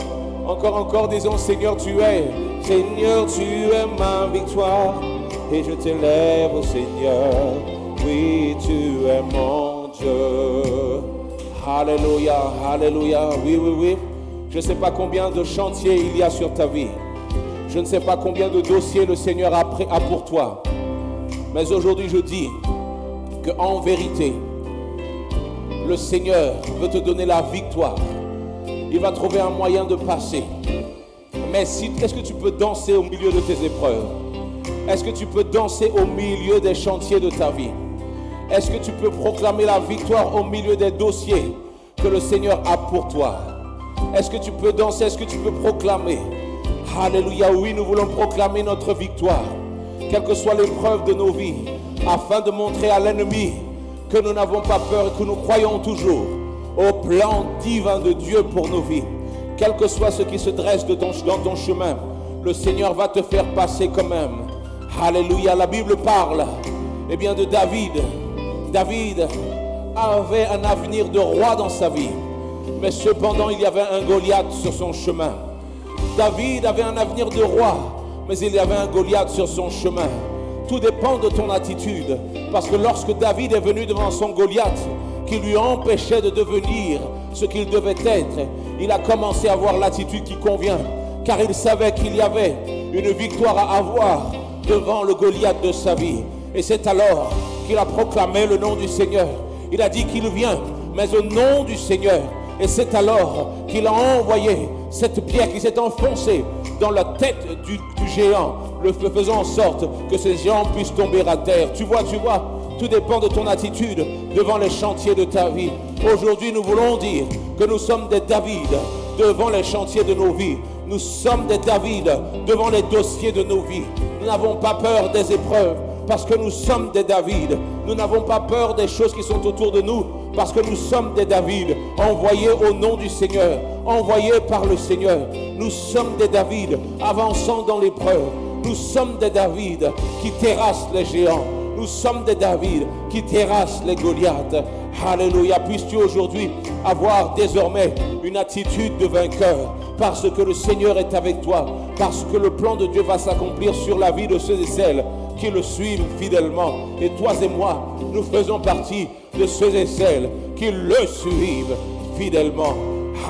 Encore, disons, Seigneur, tu es. Seigneur, tu es ma victoire. Et je t'élève au Seigneur. Oui, tu es mon Dieu. Alléluia, alléluia. Oui, oui, oui. Je ne sais pas combien de chantiers il y a sur ta vie. Je ne sais pas combien de dossiers le Seigneur a pour toi. Mais aujourd'hui, je dis qu'en vérité, le Seigneur veut te donner la victoire. Il va trouver un moyen de passer. Mais est-ce que tu peux danser au milieu de tes épreuves? Est-ce que tu peux danser au milieu des chantiers de ta vie? Est-ce que tu peux proclamer la victoire au milieu des dossiers que le Seigneur a pour toi? Est-ce que tu peux danser? Est-ce que tu peux proclamer? Alléluia, oui, nous voulons proclamer notre victoire, quelle que soit l'épreuve de nos vies, afin de montrer à l'ennemi que nous n'avons pas peur et que nous croyons toujours au plan divin de Dieu pour nos vies. Quel que soit ce qui se dresse dans ton chemin, le Seigneur va te faire passer quand même. Alléluia, la Bible parle de David. David avait un avenir de roi dans sa vie, mais cependant il y avait un Goliath sur son chemin. David avait un avenir de roi, mais il y avait un Goliath sur son chemin. Tout dépend de ton attitude, parce que lorsque David est venu devant son Goliath, qui lui empêchait de devenir ce qu'il devait être, il a commencé à avoir l'attitude qui convient, car il savait qu'il y avait une victoire à avoir devant le Goliath de sa vie. Et c'est alors qu'il a proclamé le nom du Seigneur. Il a dit qu'il vient, mais au nom du Seigneur. Et c'est alors qu'il a envoyé cette pierre qui s'est enfoncée dans la tête du géant, le faisant en sorte que ces géants puissent tomber à terre. Tu vois, tout dépend de ton attitude devant les chantiers de ta vie. Aujourd'hui, nous voulons dire que nous sommes des David devant les chantiers de nos vies. Nous sommes des David devant les dossiers de nos vies. Nous n'avons pas peur des épreuves parce que nous sommes des David. Nous n'avons pas peur des choses qui sont autour de nous parce que nous sommes des David envoyés au nom du Seigneur, envoyés par le Seigneur. Nous sommes des David avançant dans l'épreuve. Nous sommes des David qui terrassent les géants. Nous sommes des David qui terrassent les Goliaths. Alléluia. Puisses-tu aujourd'hui avoir désormais une attitude de vainqueur, parce que le Seigneur est avec toi, parce que le plan de Dieu va s'accomplir sur la vie de ceux et celles qui le suivent fidèlement. Et toi et moi, nous faisons partie de ceux et celles qui le suivent fidèlement.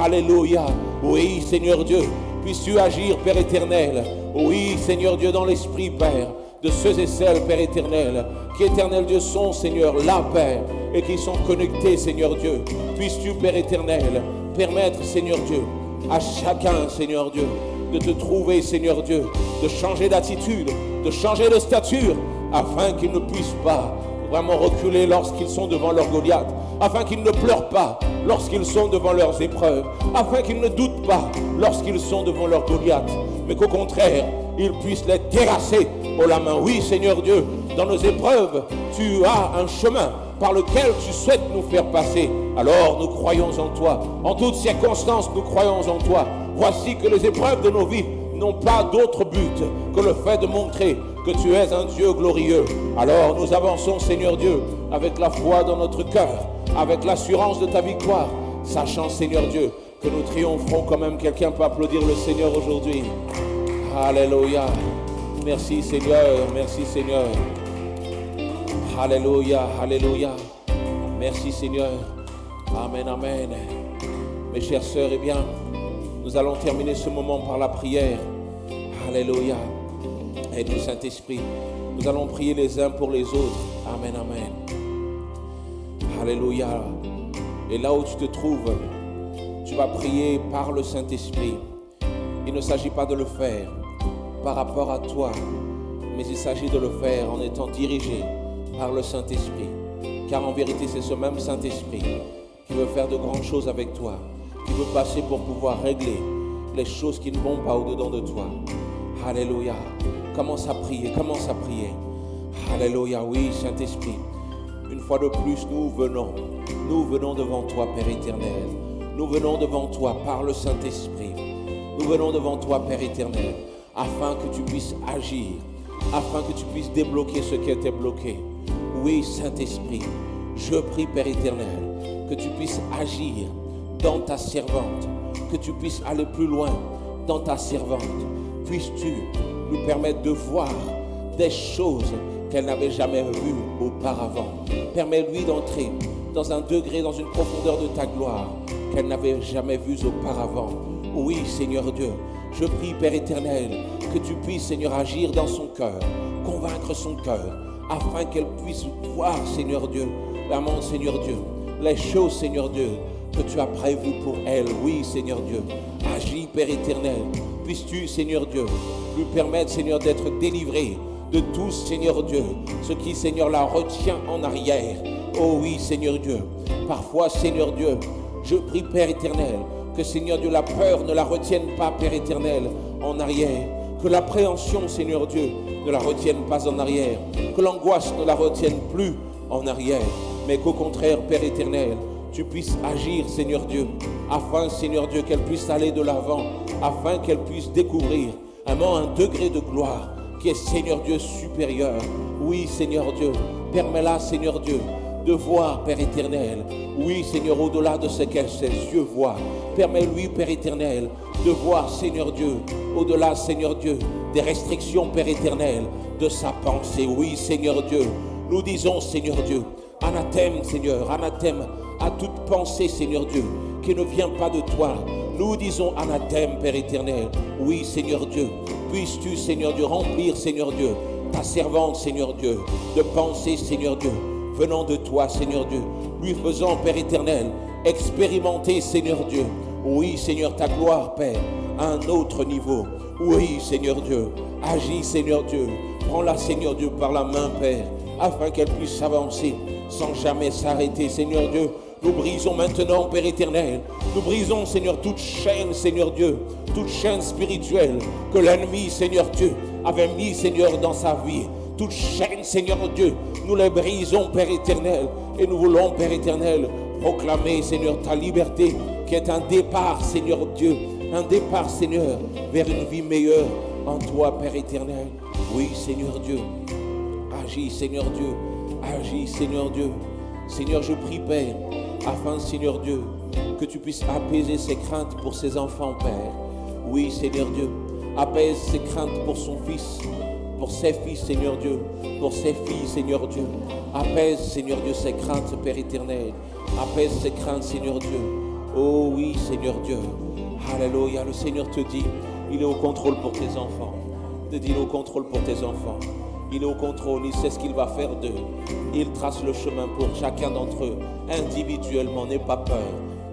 Alléluia. Oui, Seigneur Dieu, puisses-tu agir, Père éternel. Oui, Seigneur Dieu, dans l'esprit, Père, de ceux et celles, Père éternel, qui, éternel Dieu, sont, Seigneur, là, Père, et qui sont connectés, Seigneur Dieu. Puisses-tu, Père éternel, permettre, Seigneur Dieu, à chacun, Seigneur Dieu, de te trouver, Seigneur Dieu, de changer d'attitude, de changer de stature, afin qu'ils ne puissent pas vraiment reculer lorsqu'ils sont devant leur Goliath, afin qu'ils ne pleurent pas lorsqu'ils sont devant leurs épreuves, afin qu'ils ne doutent pas lorsqu'ils sont devant leur Goliath, mais qu'au contraire, ils puissent les terrasser haut la main. Oui, Seigneur Dieu, dans nos épreuves, tu as un chemin par lequel tu souhaites nous faire passer. Alors nous croyons en toi. En toutes circonstances, nous croyons en toi. Voici que les épreuves de nos vies n'ont pas d'autre but que le fait de montrer que tu es un Dieu glorieux. Alors nous avançons, Seigneur Dieu, avec la foi dans notre cœur, avec l'assurance de ta victoire, sachant, Seigneur Dieu, que nous triompherons quand même. Quelqu'un peut applaudir le Seigneur aujourd'hui. Alléluia. Merci Seigneur, merci Seigneur. Alléluia, alléluia. Merci Seigneur. Amen, amen. Mes chères sœurs, eh bien, nous allons terminer ce moment par la prière. Alléluia. Aide-nous Saint-Esprit. Nous allons prier les uns pour les autres. Amen, amen. Alléluia. Et là où tu te trouves, tu vas prier par le Saint-Esprit. Il ne s'agit pas de le faire par rapport à toi, mais il s'agit de le faire en étant dirigé par le Saint-Esprit. Car en vérité, c'est ce même Saint-Esprit qui veut faire de grandes choses avec toi, qui veut passer pour pouvoir régler les choses qui ne vont pas au-dedans de toi. Alléluia. Commence à prier, commence à prier. Alléluia, oui, Saint-Esprit. Une fois de plus, nous venons devant toi, Père éternel. Nous venons devant toi par le Saint-Esprit. Nous venons devant toi, Père éternel, afin que tu puisses agir, afin que tu puisses débloquer ce qui était bloqué. Oui, Saint-Esprit, je prie, Père éternel, que tu puisses agir dans ta servante, que tu puisses aller plus loin dans ta servante. Puisses-tu nous permettre de voir des choses qu'elle n'avait jamais vues auparavant. Permets-lui d'entrer dans un degré, dans une profondeur de ta gloire qu'elle n'avait jamais vue auparavant. Oui, Seigneur Dieu, je prie, Père éternel, que tu puisses, Seigneur, agir dans son cœur, convaincre son cœur, afin qu'elle puisse voir, Seigneur Dieu, vraiment, Seigneur Dieu, les choses, Seigneur Dieu, que tu as prévues pour elle. Oui, Seigneur Dieu, agis, Père éternel. Puisses-tu, Seigneur Dieu, lui permettre, Seigneur, d'être délivré de tout, Seigneur Dieu, ce qui, Seigneur, la retient en arrière. Oh oui, Seigneur Dieu, parfois, Seigneur Dieu, je prie, Père éternel, que, Seigneur Dieu, la peur ne la retienne pas, Père éternel, en arrière. Que l'appréhension, Seigneur Dieu, ne la retienne pas en arrière. Que l'angoisse ne la retienne plus en arrière. Mais qu'au contraire, Père éternel, tu puisses agir, Seigneur Dieu, afin, Seigneur Dieu, qu'elle puisse aller de l'avant, afin qu'elle puisse découvrir un degré de gloire qui est, Seigneur Dieu, supérieur. Oui, Seigneur Dieu, permets-la, Seigneur Dieu, de voir, Père éternel, oui, Seigneur, au-delà de ce que ses yeux voient. Permets-lui, Père éternel, de voir, Seigneur Dieu, au-delà, Seigneur Dieu, des restrictions, Père éternel, de sa pensée. Oui, Seigneur Dieu, nous disons, Seigneur Dieu, anathème, Seigneur, anathème à toute pensée, Seigneur Dieu, qui ne vient pas de toi. Nous disons anathème, Père éternel. Oui, Seigneur Dieu, puisses-tu, Seigneur Dieu, remplir, Seigneur Dieu, ta servante, Seigneur Dieu, de pensée, Seigneur Dieu, venant de toi, Seigneur Dieu, lui faisant, Père éternel, expérimenter, Seigneur Dieu, oui, Seigneur, ta gloire, Père, à un autre niveau. Oui, Seigneur Dieu, agis, Seigneur Dieu, prends-la, Seigneur Dieu, par la main, Père, afin qu'elle puisse avancer sans jamais s'arrêter, Seigneur Dieu. Nous brisons maintenant, Père éternel, nous brisons, Seigneur, toute chaîne, Seigneur Dieu, toute chaîne spirituelle que l'ennemi, Seigneur Dieu, avait mis, Seigneur, dans sa vie. Toute chaîne, Seigneur Dieu, nous les brisons, Père éternel, et nous voulons, Père éternel, proclamer, Seigneur, ta liberté, qui est un départ, Seigneur Dieu, un départ, Seigneur, vers une vie meilleure en toi, Père éternel. Oui, Seigneur Dieu, agis, Seigneur Dieu, agis, Seigneur Dieu. Seigneur, je prie, Père, afin, Seigneur Dieu, que tu puisses apaiser ses craintes pour ses enfants, Père. Oui, Seigneur Dieu, apaise ses craintes pour son fils, pour ses fils, Seigneur Dieu, pour ses filles, Seigneur Dieu. Apaise, Seigneur Dieu, ses craintes, Père éternel. Apaise ses craintes, Seigneur Dieu. Oh oui, Seigneur Dieu. Alléluia. Le Seigneur te dit, il est au contrôle pour tes enfants. Il te dit, il est au contrôle pour tes enfants. Il est au contrôle, il sait ce qu'il va faire d'eux. Il trace le chemin pour chacun d'entre eux, individuellement. N'aie pas peur,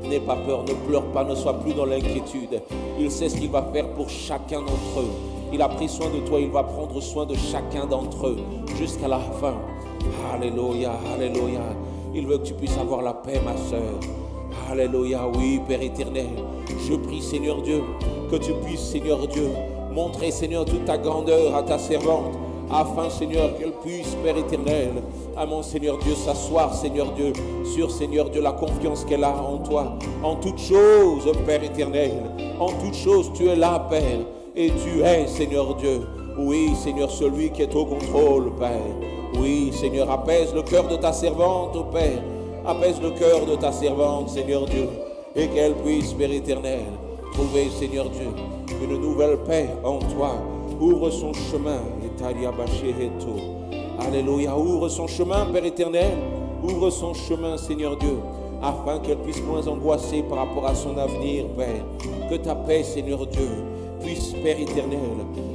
N'aie pas peur, ne pleure pas, ne sois plus dans l'inquiétude. Il sait ce qu'il va faire pour chacun d'entre eux. Il a pris soin de toi, il va prendre soin de chacun d'entre eux jusqu'à la fin. Alléluia, alléluia. Il veut que tu puisses avoir la paix, ma sœur. Alléluia, oui, Père éternel. Je prie, Seigneur Dieu, que tu puisses, Seigneur Dieu, montrer, Seigneur, toute ta grandeur à ta servante, afin, Seigneur, qu'elle puisse, Père éternel, à mon Seigneur Dieu, s'asseoir, Seigneur Dieu, sur, Seigneur Dieu, la confiance qu'elle a en toi. En toutes choses, Père éternel, en toutes choses, tu es là, Père, et tu es, Seigneur Dieu. Oui, Seigneur, celui qui est au contrôle, Père. Oui, Seigneur, apaise le cœur de ta servante, ô Père. Apaise le cœur de ta servante, Seigneur Dieu, et qu'elle puisse, Père éternel, trouver, Seigneur Dieu, une nouvelle paix en toi. Ouvre son chemin. Alléluia. Ouvre son chemin, Père éternel. Ouvre son chemin, Seigneur Dieu, afin qu'elle puisse moins angoisser par rapport à son avenir, Père. Que ta paix, Seigneur Dieu, puisse, Père éternel,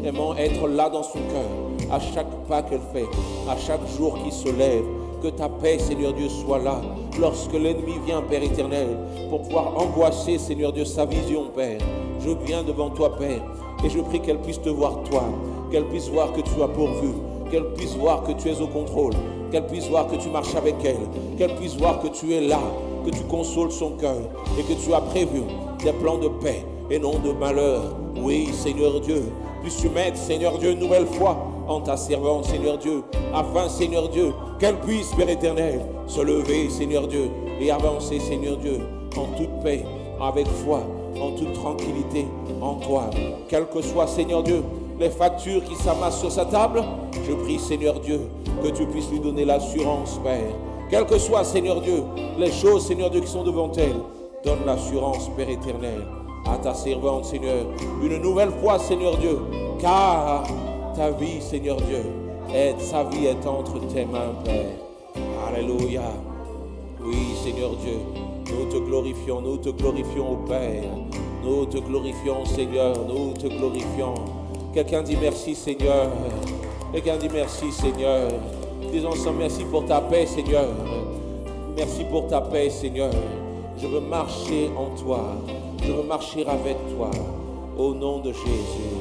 aimant être là dans son cœur, à chaque pas qu'elle fait, à chaque jour qui se lève. Que ta paix, Seigneur Dieu, soit là lorsque l'ennemi vient, Père éternel, pour pouvoir angoisser, Seigneur Dieu, sa vision, Père. Je viens devant toi, Père, et je prie qu'elle puisse te voir, toi, qu'elle puisse voir que tu as pourvu, qu'elle puisse voir que tu es au contrôle, qu'elle puisse voir que tu marches avec elle, qu'elle puisse voir que tu es là, que tu consoles son cœur et que tu as prévu des plans de paix et non de malheur. Oui, Seigneur Dieu, puisses-tu mettre, Seigneur Dieu, une nouvelle fois en ta servante, Seigneur Dieu, afin, Seigneur Dieu, qu'elle puisse, Père éternel, se lever, Seigneur Dieu, et avancer, Seigneur Dieu, en toute paix, avec foi, en toute tranquillité en toi. Quelles que soient, Seigneur Dieu, les factures qui s'amassent sur sa table, je prie, Seigneur Dieu, que tu puisses lui donner l'assurance, Père. Quelles que soient, Seigneur Dieu, les choses, Seigneur Dieu, qui sont devant elle, donne l'assurance, Père éternel, à ta servante, Seigneur, une nouvelle fois, Seigneur Dieu, car ta vie, Seigneur Dieu, sa vie est entre tes mains, Père. Alléluia. Oui, Seigneur Dieu, nous te glorifions, ô Père. Nous te glorifions, Seigneur, nous te glorifions. Quelqu'un dit merci, Seigneur. Quelqu'un dit merci, Seigneur. Disons ensemble merci pour ta paix, Seigneur. Merci pour ta paix, Seigneur. Je veux marcher en toi. Je veux marcher avec toi. Au nom de Jésus.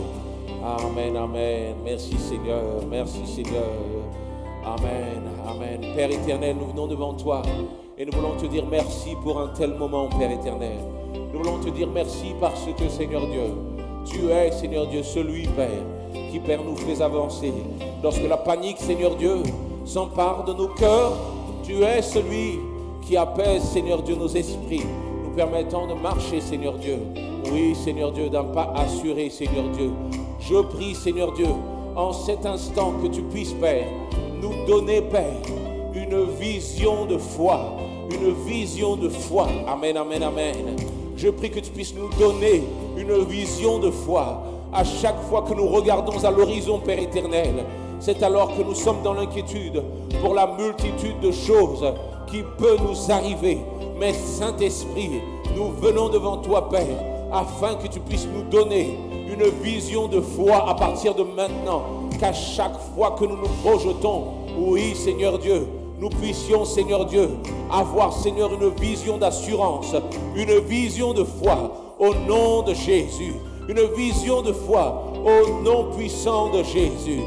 Amen, amen. Merci, Seigneur. Merci, Seigneur. Amen, amen. Père éternel, nous venons devant toi et nous voulons te dire merci pour un tel moment, Père éternel. Nous voulons te dire merci parce que, Seigneur Dieu, tu es, Seigneur Dieu, celui, Père, qui, Père, nous fait avancer. Lorsque la panique, Seigneur Dieu, s'empare de nos cœurs, tu es celui qui apaise, Seigneur Dieu, nos esprits, nous permettant de marcher, Seigneur Dieu. Oui, Seigneur Dieu, d'un pas assuré, Seigneur Dieu. Je prie, Seigneur Dieu, en cet instant que tu puisses, Père, nous donner, Père, une vision de foi. Une vision de foi. Amen, amen, amen. Je prie que tu puisses nous donner une vision de foi. À chaque fois que nous regardons à l'horizon, Père éternel, c'est alors que nous sommes dans l'inquiétude pour la multitude de choses qui peut nous arriver. Mais Saint-Esprit, nous venons devant toi, Père, afin que tu puisses nous donner une vision de foi à partir de maintenant, qu'à chaque fois que nous nous projetons, oui, Seigneur Dieu, nous puissions, Seigneur Dieu, avoir, Seigneur, une vision d'assurance, une vision de foi au nom de Jésus, une vision de foi au nom puissant de Jésus.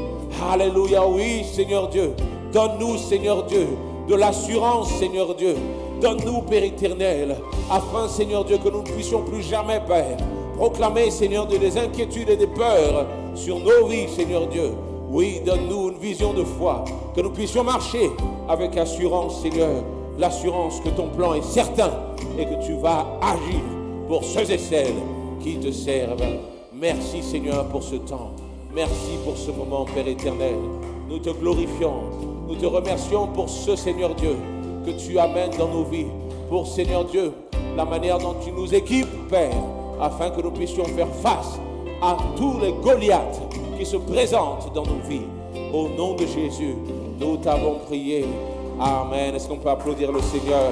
Alléluia, oui, Seigneur Dieu, donne-nous, Seigneur Dieu, de l'assurance, Seigneur Dieu, donne-nous, Père éternel, afin, Seigneur Dieu, que nous ne puissions plus jamais, Père, proclamer, Seigneur Dieu, des inquiétudes et des peurs sur nos vies, Seigneur Dieu. Oui, donne-nous une vision de foi, que nous puissions marcher avec assurance, Seigneur, l'assurance que ton plan est certain et que tu vas agir pour ceux et celles qui te servent. Merci, Seigneur, pour ce temps. Merci pour ce moment, Père éternel. Nous te glorifions, nous te remercions pour ce, Seigneur Dieu, que tu amènes dans nos vies, pour, Seigneur Dieu, la manière dont tu nous équipes, Père, afin que nous puissions faire face à tous les Goliaths qui se présentent dans nos vies. Au nom de Jésus, nous t'avons prié. Amen. Est-ce qu'on peut applaudir le Seigneur?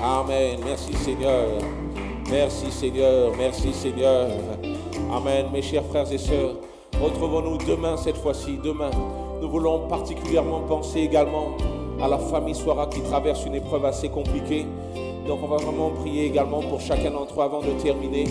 Amen. Merci, Seigneur. Merci, Seigneur. Merci, Seigneur. Amen. Mes chers frères et sœurs, retrouvons-nous demain, cette fois-ci. Demain, nous voulons particulièrement penser également à la famille Soira qui traverse une épreuve assez compliquée. Donc on va vraiment prier également pour chacun d'entre eux avant de terminer.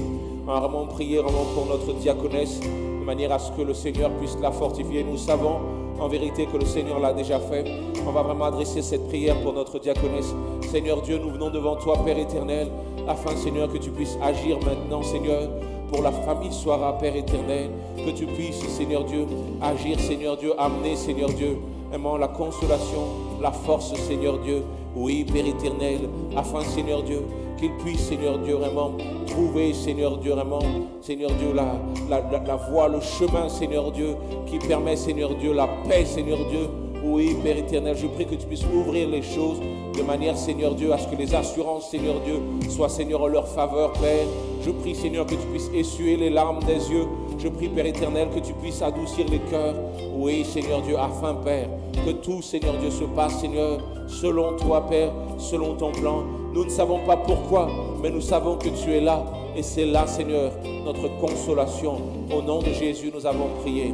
On va vraiment prier vraiment pour notre diaconesse, de manière à ce que le Seigneur puisse la fortifier. Nous savons en vérité que le Seigneur l'a déjà fait. On va vraiment adresser cette prière pour notre diaconesse. Seigneur Dieu, nous venons devant toi, Père éternel, afin, Seigneur, que tu puisses agir maintenant, Seigneur, pour la famille Soira, Père éternel, que tu puisses, Seigneur Dieu, agir, Seigneur Dieu, amener, Seigneur Dieu, vraiment la consolation, la force, Seigneur Dieu, oui, Père éternel, afin, Seigneur Dieu, qu'il puisse, Seigneur Dieu, vraiment trouver, Seigneur Dieu, vraiment, Seigneur Dieu, la voie, le chemin, Seigneur Dieu, qui permet, Seigneur Dieu, la paix, Seigneur Dieu. Oui, Père éternel, je prie que tu puisses ouvrir les choses de manière, Seigneur Dieu, à ce que les assurances, Seigneur Dieu, soient, Seigneur, en leur faveur, Père. Je prie, Seigneur, que tu puisses essuyer les larmes des yeux. Je prie, Père éternel, que tu puisses adoucir les cœurs. Oui, Seigneur Dieu, afin, Père, que tout, Seigneur Dieu, se passe, Seigneur, selon toi, Père, selon ton plan. Nous ne savons pas pourquoi, mais nous savons que tu es là. Et c'est là, Seigneur, notre consolation. Au nom de Jésus, nous avons prié.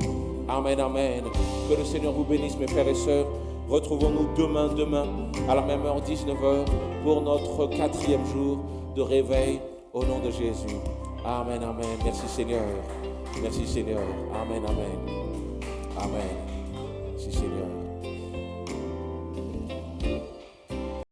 Amen, amen. Que le Seigneur vous bénisse, mes frères et sœurs. Retrouvons-nous demain, à la même heure, 19h, pour notre 4e jour de réveil, au nom de Jésus. Amen, amen. Merci, Seigneur. Merci, Seigneur. Amen, amen. Amen. Merci, Seigneur.